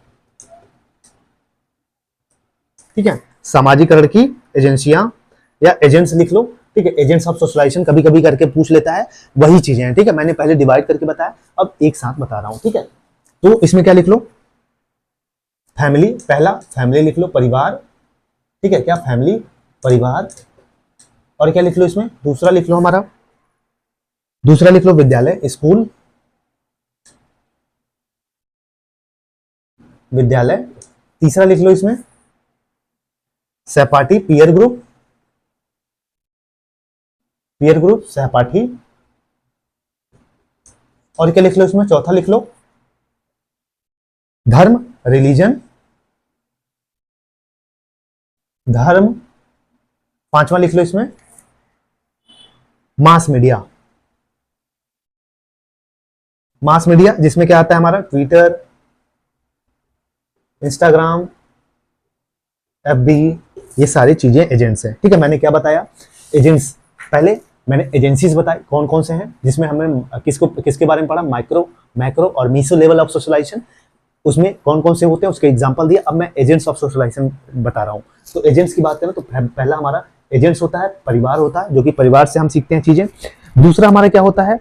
ठीक है। सामाजिकरण की एजेंसियां या एजेंट्स लिख लो, ठीक है। एजेंट्स ऑफ सोशलाइजेशन कभी कभी करके पूछ लेता है, वही चीजें हैं, ठीक है। मैंने पहले डिवाइड करके बताया, अब एक साथ बता रहा हूं, ठीक है। तो इसमें क्या लिख लो, फैमिली, पहला फैमिली लिख लो, परिवार, ठीक है, क्या फैमिली, परिवार। और क्या लिख लो इसमें, दूसरा लिख लो हमारा, दूसरा लिख लो विद्यालय, स्कूल, विद्यालय। तीसरा लिख लो इसमें सहपाठी, पीयर ग्रुप, पीयर ग्रुप, सहपाठी। और क्या लिख लो इसमें, चौथा लिख लो धर्म, रिलीजन, धर्म। पांचवा लिख लो इसमें मास मीडिया, मास मीडिया जिसमें क्या आता है हमारा ट्विटर, इंस्टाग्राम, एफबी, ये सारी चीजें एजेंट्स हैं, ठीक है। मैंने क्या बताया, एजेंट्स, पहले मैंने एजेंसीज बताए कौन कौन से हैं, जिसमें हमने किसके बारे में पढ़ा, माइक्रो, मैक्रो और मीसो लेवल ऑफ सोशलाइजेशन, उसमें कौन कौन से होते हैं उसके एग्जांपल दिया। अब मैं एजेंट्स ऑफ सोशलाइजेशन बता रहा हूँ। तो एजेंट्स की बात करें तो पहला हमारा एजेंट्स होता है परिवार, होता है जो कि परिवार से हम सीखते हैं चीजें। दूसरा हमारा क्या होता है,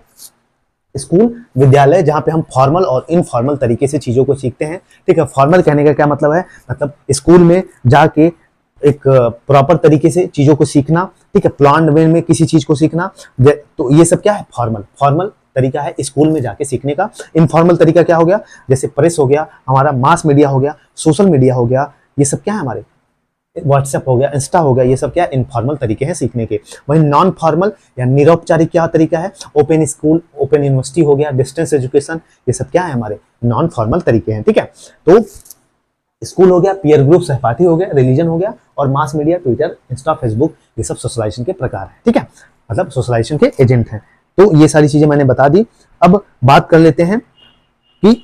स्कूल, विद्यालय, जहाँ पे हम फॉर्मल और इनफॉर्मल तरीके से चीजों को सीखते हैं, ठीक है। फॉर्मल कहने का क्या मतलब है, मतलब स्कूल में जाके एक प्रॉपर तरीके से चीजों को सीखना, ठीक है, प्लान वे में किसी चीज को सीखना। तो ये सब क्या है, फॉर्मल, फॉर्मल तरीका है स्कूल में जाके सीखने का। इनफॉर्मल तरीका क्या हो गया, जैसे प्रेस हो गया, हमारा मास मीडिया हो गया, सोशल मीडिया हो गया, ये सब क्या है हमारे, व्हाट्सएप हो गया, इंस्टा हो गया, ये सब क्या इनफॉर्मल तरीके हैं सीखने के। वहीं नॉन फॉर्मल या निरौपचारिक क्या तरीका है, ओपन स्कूल, ओपन यूनिवर्सिटी हो गया, डिस्टेंस एजुकेशन, ये सब क्या है हमारे नॉन फॉर्मल तरीके हैं, ठीक है। तो स्कूल हो गया, पीयर ग्रुप सहपाठी हो गया, रिलीजन हो गया, और mass media, Twitter, Insta, Facebook, ये सब सोशलाइजेशन के प्रकार हैं, ठीक है, मतलब सोशलाइजेशन के एजेंट हैं। तो ये सारी चीजें मैंने बता दी। अब बात कर लेते हैं कि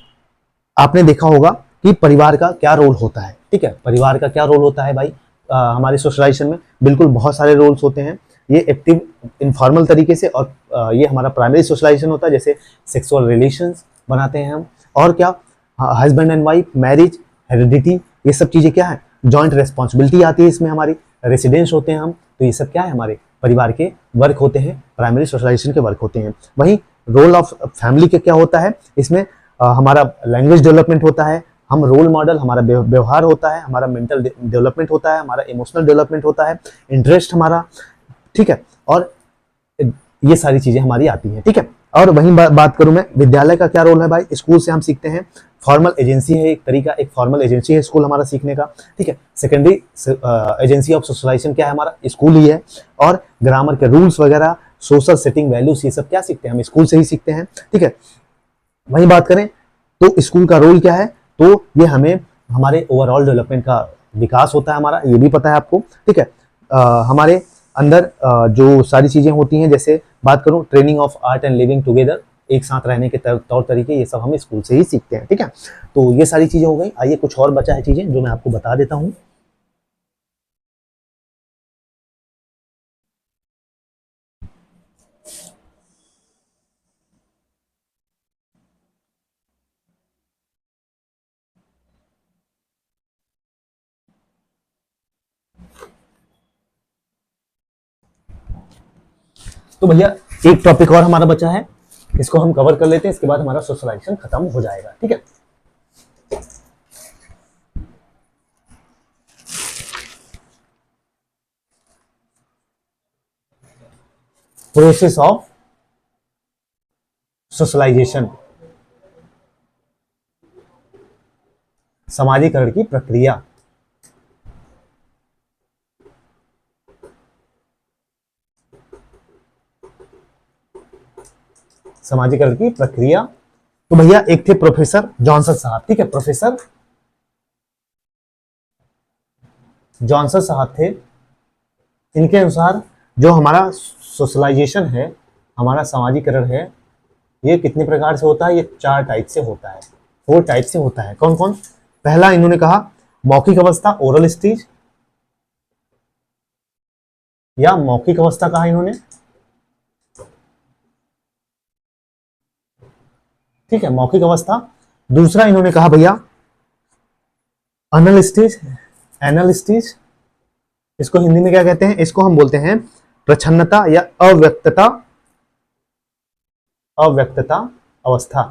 आपने देखा होगा कि परिवार का क्या रोल होता है, ठीक है। परिवार का क्या रोल होता है भाई, हमारे सोशलाइजेशन में बिल्कुल बहुत सारे रोल्स होते हैं। ये एक्टिव इनफॉर्मल तरीके से, और ये हमारा प्राइमरी सोशलाइजेशन होता है, जैसे सेक्सुअल रिलेशंस बनाते हैं हम, और क्या husband and wife, marriage, heredity, ये सब चीजें क्या है, जॉइंट रेस्पॉन्सिबिलिटी आती है इसमें हमारी, रेसिडेंस होते हैं हम। तो ये सब क्या है हमारे परिवार के वर्क होते हैं, प्राइमरी सोशलाइजेशन के वर्क होते हैं। वहीं रोल ऑफ फैमिली के क्या होता है इसमें, हमारा लैंग्वेज डेवलपमेंट होता है, हम रोल मॉडल, हमारा व्यवहार होता है, हमारा मेंटल डेवलपमेंट होता है, हमारा इमोशनल डेवलपमेंट होता है, इंटरेस्ट हमारा, ठीक है। और ये सारी चीजें हमारी आती हैं, ठीक है। और वहीं बात करूं मैं, विद्यालय का क्या रोल है भाई, स्कूल से हम सीखते हैं, फॉर्मल एजेंसी है एक तरीका, एक फॉर्मल एजेंसी है स्कूल हमारा सीखने का, ठीक है। सेकेंडरी एजेंसी ऑफ सोशलाइजेशन क्या है हमारा, स्कूल ही है। और ग्रामर के रूल्स वगैरह, सोशल सेटिंग, वैल्यूज, ये सब क्या सीखते हैं हम स्कूल से ही सीखते हैं, ठीक है। वहीं बात करें तो स्कूल का रोल क्या है, तो ये हमें हमारे ओवरऑल डेवलपमेंट का विकास होता है हमारा, ये भी पता है आपको, ठीक है। हमारे अंदर जो सारी चीजें होती हैं, जैसे बात करूं training of art and living together, एक साथ रहने के तौर तरीके, ये सब हम स्कूल से ही सीखते हैं, ठीक है। तो ये सारी चीजें हो गई। आइए कुछ और बचा है चीजें जो मैं आपको बता देता हूँ। तो भैया एक टॉपिक और हमारा बचा है, इसको हम कवर कर लेते हैं, इसके बाद हमारा सोशलाइजेशन खत्म हो जाएगा। ठीक है, प्रोसेस ऑफ सोशलाइजेशन, समाजीकरण की प्रक्रिया। समाजीकरण की प्रक्रिया। तो भैया एक थे प्रोफेसर जॉनसन साहब, ठीक है, प्रोफेसर जॉनसन साहब थे। इनके अनुसार जो हमारा सोशलाइजेशन है, हमारा समाजीकरण है, ये कितने प्रकार से होता है? ये 4 टाइप से होता है, 4 टाइप से होता है। कौन कौन? पहला इन्होंने कहा मौखिक अवस्था, ओरल स्टेज, या मौखिक अवस्था कहा इन्होंने, ठीक है, मौखिक अवस्था। दूसरा इन्होंने कहा भैया अनल स्टेज, एनल स्टेज, इसको हिंदी में क्या कहते हैं? इसको हम बोलते हैं प्रछन्नता या अव्यक्तता, अव्यक्तता अवस्था।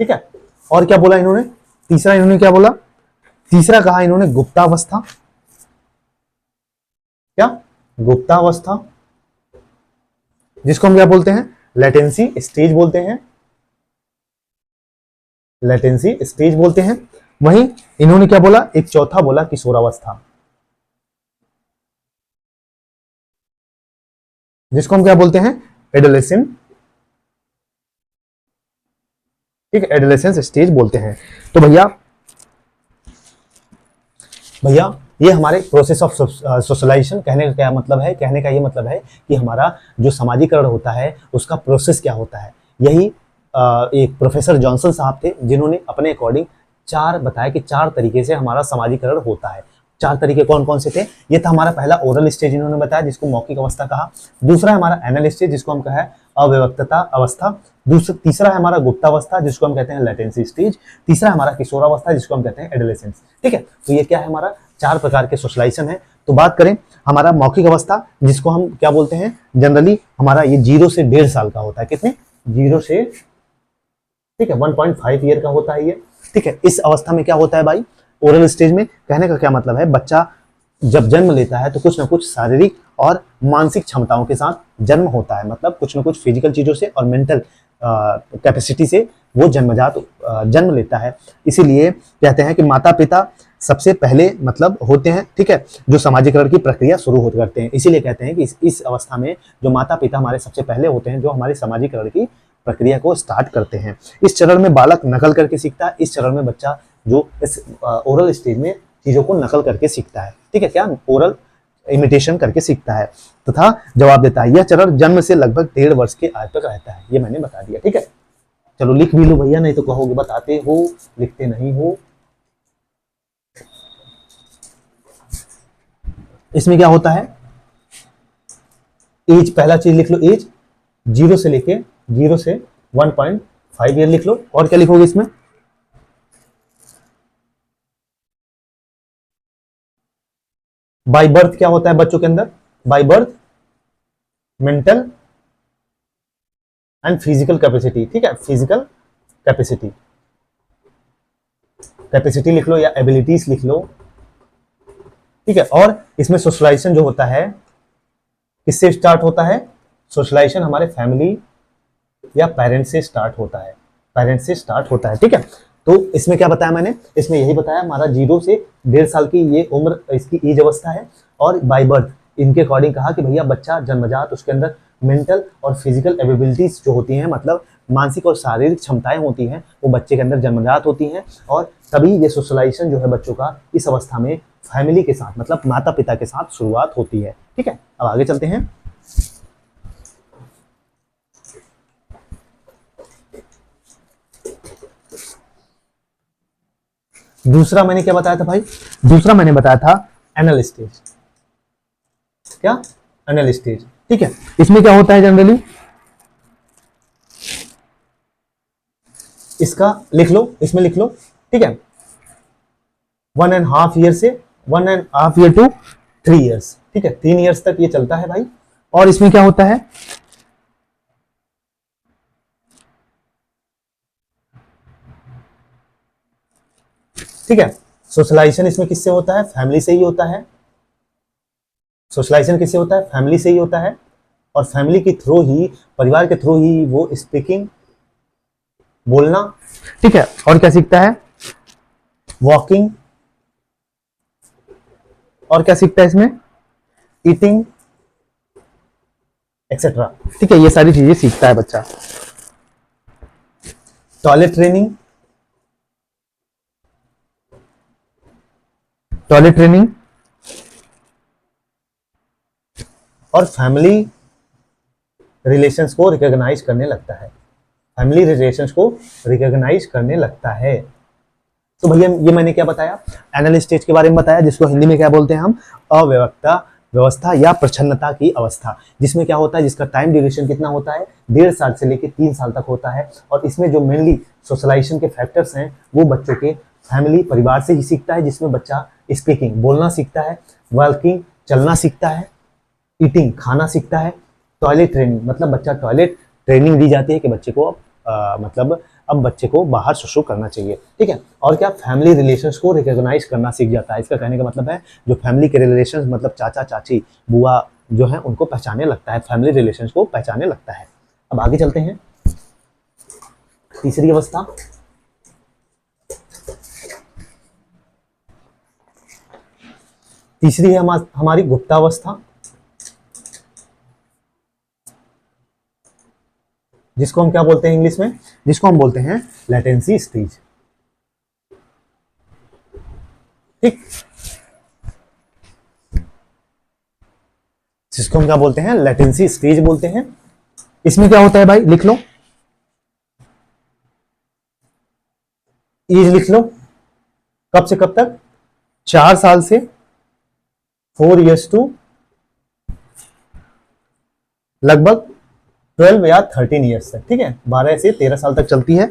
ठीक है, और क्या बोला इन्होंने? तीसरा इन्होंने क्या बोला? तीसरा कहा इन्होंने गुप्तावस्था। क्या? गुप्तावस्था, जिसको हम क्या बोलते हैं? लेटेंसी स्टेज बोलते हैं, लेटेंसी स्टेज बोलते हैं। वहीं इन्होंने क्या बोला? एक चौथा बोला किशोरावस्था, जिसको हम क्या बोलते हैं? एडोलेसेंट, ठीक है, एडोलेसेंस स्टेज बोलते हैं। तो भैया भैया ये हमारे प्रोसेस ऑफ सोशलाइजेशन, कहने का क्या मतलब है? कहने का ये मतलब है कि हमारा जो समाजीकरण होता है उसका प्रोसेस क्या होता है। यही एक प्रोफेसर जॉनसन साहब थे जिन्होंने अपने अकॉर्डिंग 4 बताया कि 4 तरीके से हमारा समाजीकरण होता है। 4 तरीके कौन कौन से थे? ये था हमारा पहला ओरल स्टेज इन्होंने बताया, जिसको मौखिक अवस्था कहा। दूसरा हमारा एनल स्टेज, जिसको हम कहा अव्यक्तता अवस्था। तीसरा है हमारा गुप्तावस्था, जिसको हम कहते हैं लेटेंसी स्टेज। तीसरा हमारा किशोरावस्था, जिसको हम कहते हैं एडोलेसेंस। ठीक है, तो ये क्या है? हमारा 4 प्रकार के सोशलाइजेशन है। तो बात करें हमारा मौखिक अवस्था, जिसको हम क्या बोलते हैं? जनरली हमारा ये 0 से 1.5 साल का होता है। कितने? 0 से, ठीक है, 1.5 ईयर का होता है ये। ठीक है, इस अवस्था में क्या होता है भाई? ओरल स्टेज में कहने का क्या मतलब है? बच्चा जब जन्म लेता है तो कुछ ना कुछ शारीरिक और मानसिक क्षमताओं के साथ जन्म होता है, मतलब कुछ ना कुछ फिजिकल चीजों से और मेंटल कैपेसिटी से वो जन्मजात जन्म लेता है। इसीलिए कहते हैं कि माता पिता सबसे पहले मतलब होते हैं, ठीक है, जो समाजीकरण की प्रक्रिया शुरू हो करते हैं। इसीलिए कहते हैं कि इस अवस्था में जो माता पिता हमारे सबसे पहले होते हैं, जो हमारे समाजीकरण की प्रक्रिया को स्टार्ट करते हैं। इस चरण में बालक नकल करके सीखता है। इस चरण में बच्चा जो इस ओरल स्टेज में चीजों को नकल करके सीखता है, ठीक है, क्या? ओरल इमिटेशन करके सीखता है तथा जवाब देता है। यह चरण जन्म से लगभग 1.5 वर्ष के आयु तक रहता है। ये मैंने बता दिया, ठीक है। चलो लिख भी लो भैया, नहीं तो कहोगे बताते हो लिखते नहीं हो। इसमें क्या होता है? एज, पहला चीज लिख लो एज, 0 से लेके 0 से 1.5 ईयर लिख लो। और क्या लिखोगे इसमें? बाय बर्थ क्या होता है बच्चों के अंदर? By birth mental and physical capacity, ठीक है, फिजिकल कैपेसिटी, कैपेसिटी लिख लो या एबिलिटीज लिख लो, ठीक है। और इसमें सोशलाइजेशन जो होता है किससे स्टार्ट होता है? सोशलाइजेशन हमारे फैमिली या पेरेंट्स से स्टार्ट होता है, पेरेंट्स से स्टार्ट होता है, ठीक है। तो इसमें क्या बताया मैंने? इसमें यही बताया हमारा 0 से 1.5 साल की ये उम्र, इसकी एज अवस्था है। और बाय बर्थ इनके अकॉर्डिंग कहा कि भैया बच्चा जन्मजात उसके अंदर मेंटल और फिजिकल एबिलिटीज जो होती हैं, मतलब मानसिक और शारीरिक क्षमताएं होती हैं, वो बच्चे के अंदर जन्मजात होती हैं। और तभी ये सोशलाइजेशन जो है बच्चों का इस अवस्था में फैमिली के साथ, मतलब माता पिता के साथ शुरुआत होती है, ठीक है। अब आगे चलते हैं। दूसरा मैंने क्या बताया था भाई? दूसरा मैंने बताया था एनल स्टेज। क्या? एनल स्टेज, ठीक है। इसमें क्या होता है जनरली? इसका लिख लो, इसमें लिख लो, ठीक है, 1.5 ईयर से 1.5 ईयर टू 3 इयर्स, ठीक है, 3 इयर्स तक ये चलता है भाई। और इसमें क्या होता है, ठीक है, सोशलाइजेशन इसमें किससे होता है, फैमिली से ही होता है। सोशलाइजेशन किससे होता है, फैमिली से ही होता है। और फैमिली के थ्रू ही, परिवार के थ्रू ही वो स्पीकिंग, बोलना, ठीक है, और क्या सीखता है, वॉकिंग, और क्या सीखता है इसमें, ईटिंग एक्सेट्रा, ठीक है, ये सारी चीजें सीखता है बच्चा। टॉयलेट ट्रेनिंग, टॉयलेट ट्रेनिंग और फैमिली रिलेशंस को रिकॉग्नाइज करने लगता है, फैमिली रिलेशंस को रिकॉग्नाइज करने लगता है। तो भैया ये मैंने क्या बताया, एनल स्टेज के बारे में बताया, जिसको हिंदी में क्या बोलते हैं हम, अव्यवस्था व्यवस्था या प्रच्छन्नता की अवस्था, जिसमें क्या होता है, जिसका टाइम ड्यूरेशन कितना होता है, 1.5 साल से लेकर 3 साल तक होता है। और इसमें जो मेनली सोशलाइजेशन के फैक्टर्स हैं वो बच्चों के फैमिली, परिवार से ही सीखता है, जिसमें बच्चा स्पीकिंग, बोलना सीखता है, वॉकिंग, चलना सीखता है, ईटिंग, खाना सीखता है, टॉयलेट ट्रेनिंग, मतलब बच्चा टॉयलेट ट्रेनिंग दी जाती है कि बच्चे को मतलब अब बच्चे को बाहर सुसु करना चाहिए, ठीक है। और क्या, फैमिली रिलेशंस को रिकॉग्नाइज करना सीख जाता है। इसका कहने का मतलब है जो फैमिली के रिलेशंस, मतलब चाचा चाची बुआ जो है उनको पहचानने लगता है, फैमिली रिलेशंस को पहचानने लगता है। अब आगे चलते हैं, तीसरी अवस्था, तीसरी है हमारी गुप्तावस्था, जिसको हम क्या बोलते हैं इंग्लिश में, जिसको हम बोलते हैं लेटेंसी स्टेज, ठीक, जिसको हम क्या बोलते हैं, लेटेंसी स्टेज बोलते हैं। इसमें क्या होता है भाई, लिख लो, एज लिख लो, कब से कब तक, 4 साल से 4 इयर्स टू लगभग 12 या 13 इयर्स तक, ठीक है, 12 से 13 साल तक चलती है।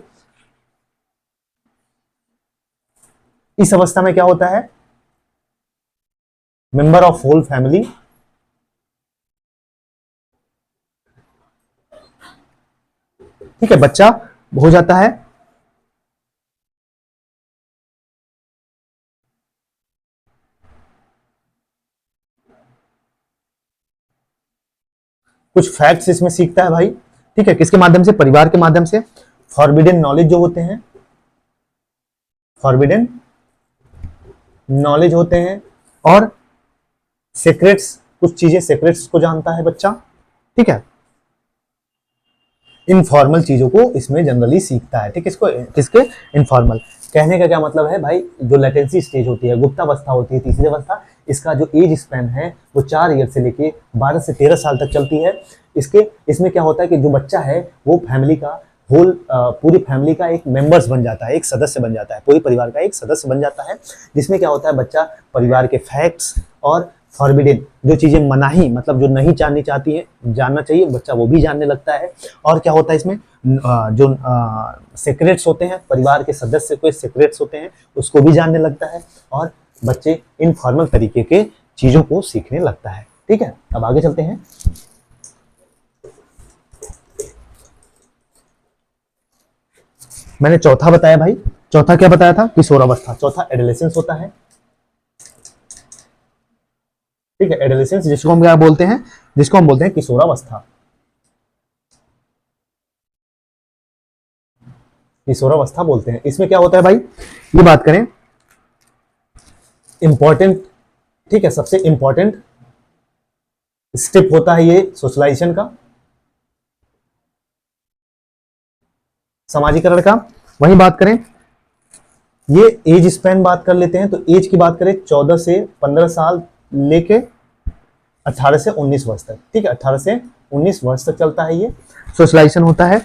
इस अवस्था में क्या होता है, मेंबर ऑफ होल फैमिली, ठीक है, बच्चा हो जाता है कुछ फैक्ट्स इसमें सीखता है भाई, ठीक है, किसके माध्यम से, परिवार के माध्यम से। फॉरबिडन नॉलेज जो होते हैं, फॉरबिडन नॉलेज होते हैं, और सीक्रेट्स, कुछ चीजें सीक्रेट्स को जानता है बच्चा, ठीक है। इनफॉर्मल चीजों को इसमें जनरली सीखता है, ठीक, इसको किसके, इनफॉर्मल। कहने का क्या मतलब है भाई, जो लेटेंसी स्टेज होती है, गुप्तावस्था होती है, तीसरी अवस्था, इसका जो एज स्पैन है वो 4 ईयर से लेके 12 से 13 साल तक चलती है। इसमें क्या होता है कि जो बच्चा है वो फैमिली का होल, पूरी फैमिली का एक मेंबर्स बन जाता है, एक सदस्य बन जाता है, पूरे परिवार का एक सदस्य बन जाता है। जिसमें क्या होता है, बच्चा परिवार के फैक्ट्स और फॉरबिडन, जो चीजें मनाही, मतलब जो नहीं जाननी चाहती है, जानना चाहिए बच्चा, वो भी जानने लगता है। और क्या होता है इसमें, जो सीक्रेट्स होते हैं, परिवार के सदस्य को सीक्रेट्स होते हैं, उसको भी जानने लगता है। और बच्चे इनफॉर्मल तरीके के चीजों को सीखने लगता है, ठीक है। अब आगे चलते हैं, मैंने चौथा बताया भाई, चौथा क्या बताया था, किशोरावस्था, चौथा एडोलेसेंस होता है, ठीक है, एडोलेसेंस, जिसको हम क्या बोलते हैं, जिसको हम बोलते हैं किशोरावस्था, किशोरावस्था बोलते हैं। इसमें क्या होता है भाई, ये बात करें, इंपॉर्टेंट, ठीक है, सबसे इंपॉर्टेंट स्टेप होता है ये सोशलाइजेशन का, समाजीकरण का। वहीं बात करें, ये एज स्पैन बात कर लेते हैं, तो एज की बात करें 14 से 15 साल लेके 18 से 19 वर्ष तक, ठीक है, 18 से 19 वर्ष तक चलता है ये सोशलाइजेशन होता है।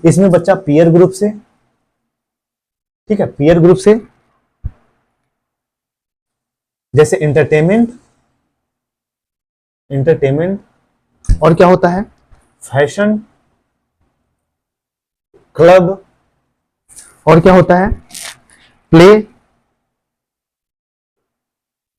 इसमें बच्चा पीयर ग्रुप से, ठीक है, पीयर ग्रुप से, जैसे एंटरटेनमेंट, एंटरटेनमेंट और क्या होता है, फैशन, क्लब, और क्या होता है, प्ले,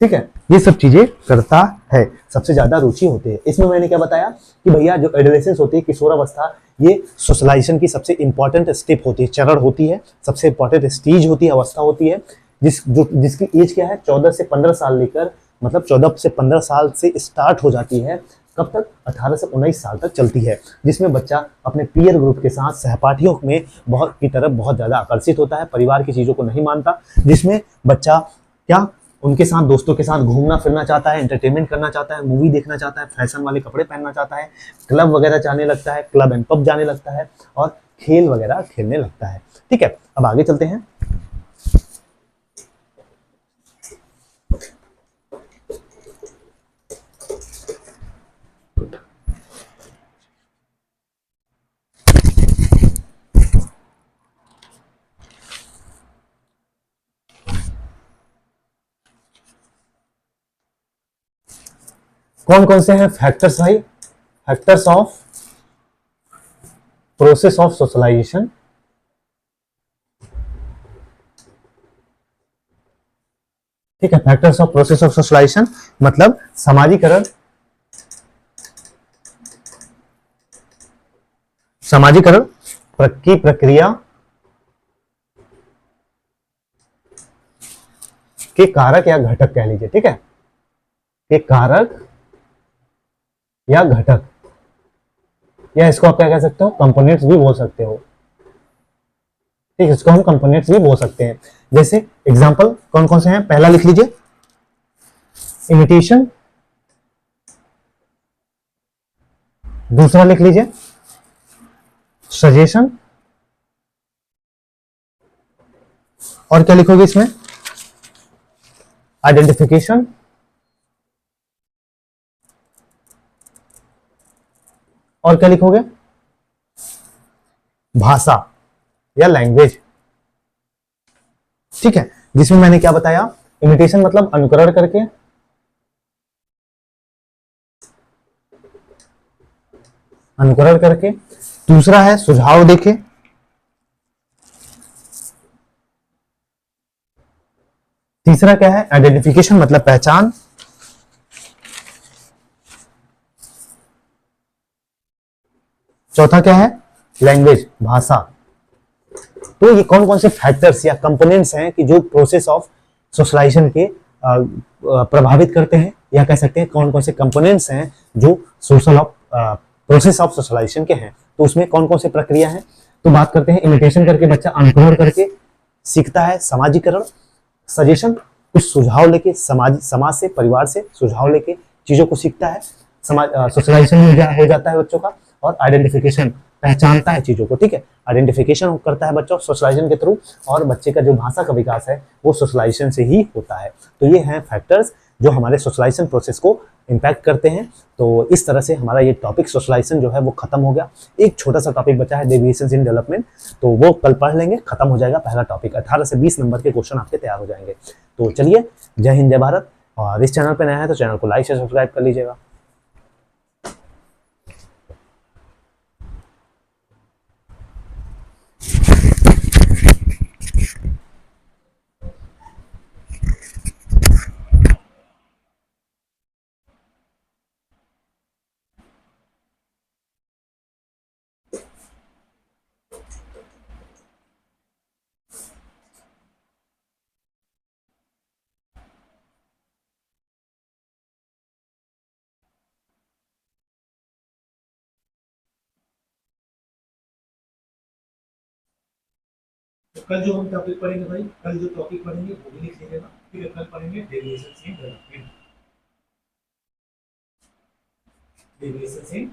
ठीक है, ये सब चीजें करता है, सबसे ज्यादा रुचि होती है इसमें। मैंने क्या बताया कि भैया जो एडोलेसेंस होती है, किशोरावस्था, ये सोशलाइजेशन की सबसे इंपॉर्टेंट स्टेप होती है, चरण होती है, सबसे इंपॉर्टेंट स्टेज होती है, अवस्था होती है, जिसकी एज क्या है 14 से 15 साल लेकर, मतलब 14 से 15 साल से स्टार्ट हो जाती है, कब तक 18 से 19 साल तक चलती है, जिसमें बच्चा अपने पीयर ग्रुप के साथ सहपाठियों में बहुत की तरफ बहुत ज्यादा आकर्षित होता है, परिवार की चीजों को नहीं मानता, जिसमें बच्चा क्या उनके साथ, दोस्तों के साथ घूमना फिरना चाहता है, एंटरटेनमेंट करना चाहता है, मूवी देखना चाहता है, फैशन वाले कपड़े पहनना चाहता है, क्लब वगैरह जाने लगता है, क्लब एंड पब जाने लगता है, और खेल वगैरह खेलने लगता है। ठीक है, अब आगे चलते हैं। कौन कौन से हैं फैक्टर्स भाई? Factors of process of socialisation. ठीक है, factors of process of socialisation मतलब सामाजिकरण, सामाजिकरण की प्रक्रिया के कारक या घटक कह लीजिए। ठीक है, के कारक या घटक, या इसको आप क्या कह सकते हो, कंपोनेंट्स भी बोल सकते हो। ठीक है, इसको हम कंपोनेंट्स भी बोल सकते हैं। जैसे एग्जांपल कौन कौन से हैं, पहला लिख लीजिए इमिटेशन, दूसरा लिख लीजिए सजेशन, और क्या लिखोगे इसमें, आइडेंटिफिकेशन, और क्या लिखोगे, भाषा या लैंग्वेज। ठीक है, जिसमें मैंने क्या बताया, इमिटेशन मतलब अनुकरण करके, अनुकरण करके, दूसरा है सुझाव देके, तीसरा क्या है, आइडेंटिफिकेशन मतलब पहचान, चौथा क्या है, लैंग्वेज भाषा। तो ये कौन कौन से फैक्टर्स या कंपोनेंट्स हैं कि जो प्रोसेस ऑफ सोशलाइजेशन के प्रभावित करते हैं, या कह सकते हैं कौन कौन से कंपोनेंट्स हैं जो social of process of socialisation के हैं। तो उसमें कौन कौन से प्रक्रिया है, तो बात करते हैं इमिटेशन करके बच्चा अनुकरण करके सीखता है, सामाजिकरण, सजेशन कुछ सुझाव लेके, समाज से, परिवार से सुझाव लेके चीजों को सीखता है, समाज सोशलाइजेशन हो जाता है बच्चों का, और आइडेंटिफिकेशन पहचानता है चीजों को। ठीक है, आइडेंटिफिकेशन करता है बच्चों सोशलाइजेशन के थ्रू, और बच्चे का जो भाषा का विकास है वो सोशलाइजेशन से ही होता है। तो ये हैं फैक्टर्स जो हमारे सोशलाइजेशन प्रोसेस को इम्पैक्ट करते हैं। तो इस तरह से हमारा ये टॉपिक सोशलाइजेशन जो है वो खत्म हो गया। एक छोटा सा टॉपिक बचा है, डेविएशंस इन डेवलपमेंट, तो वो कल पढ़ लेंगे, खत्म हो जाएगा पहला टॉपिक। 18 से 20 नंबर के क्वेश्चन आपके तैयार हो जाएंगे। तो चलिए, जय हिंद, जय भारत। और इस चैनल पर नया है तो चैनल को लाइक शेयर सब्सक्राइब कर लीजिएगा। तो कल जो हम टॉपिक पढ़ेंगे भाई, कल जो टॉपिक पढ़ेंगे वो भी लिख लीजिएगा। ठीक है, कल पढ़ेंगे deviations in development. Deviations in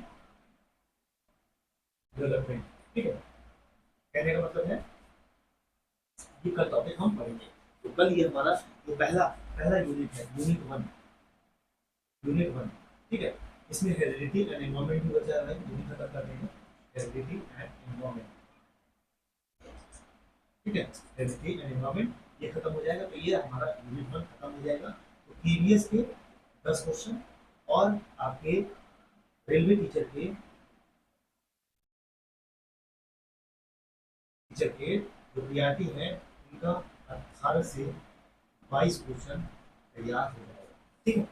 development, ठीक है। कहने का मतलब है कि कल टॉपिक हम पढ़ेंगे। तो कल ये हमारा जो पहला पहला यूनिट है, यूनिट 1, ठीक है। इसमें हेरिडिटी एंड एनवायरनमेंट भी बचा है, वो भी खत्म कर देंगे। हेरिडिटी एंड एनवायरनमेंट, ठीक है। हेरिडिटी एंड एनवायरनमेंट ये खत्म हो जाएगा, तो ये हमारा यूनिट 1 खत्म हो जाएगा। तो प्रीवियस के 10 क्वेश्चन और आपके रेलवे टीचर के जो पीआरटी है उनका 18 से 22 क्वेश्चन तैयार हो जाएगा। ठीक है,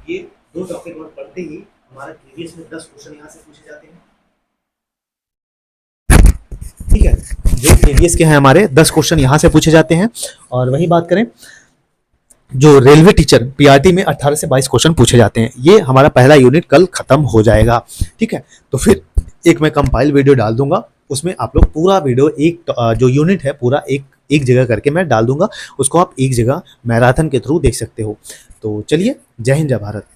ये 2 टॉपिक वर्ड पढ़ते ही हमारा प्रीवियस में 10 क्वेश्चन यहाँ से पूछे जाते हैं। ठीक है, जो प्रीवियस के हैं हमारे 10 क्वेश्चन यहाँ से पूछे जाते हैं। और वही बात करें, जो रेलवे टीचर पीआरटी में 18 से 22 क्वेश्चन पूछे जाते हैं। ये हमारा पहला यूनिट कल खत्म हो जाएगा। ठीक है, तो फिर एक मैं कंपाइल वीडियो डाल दूंगा, उसमें आप लोग पूरा वीडियो एक जो यूनिट है पूरा एक जगह करके मैं डाल दूंगा, उसको आप एक जगह मैराथन के थ्रू देख सकते हो। तो चलिए, जय हिंद जय भारत।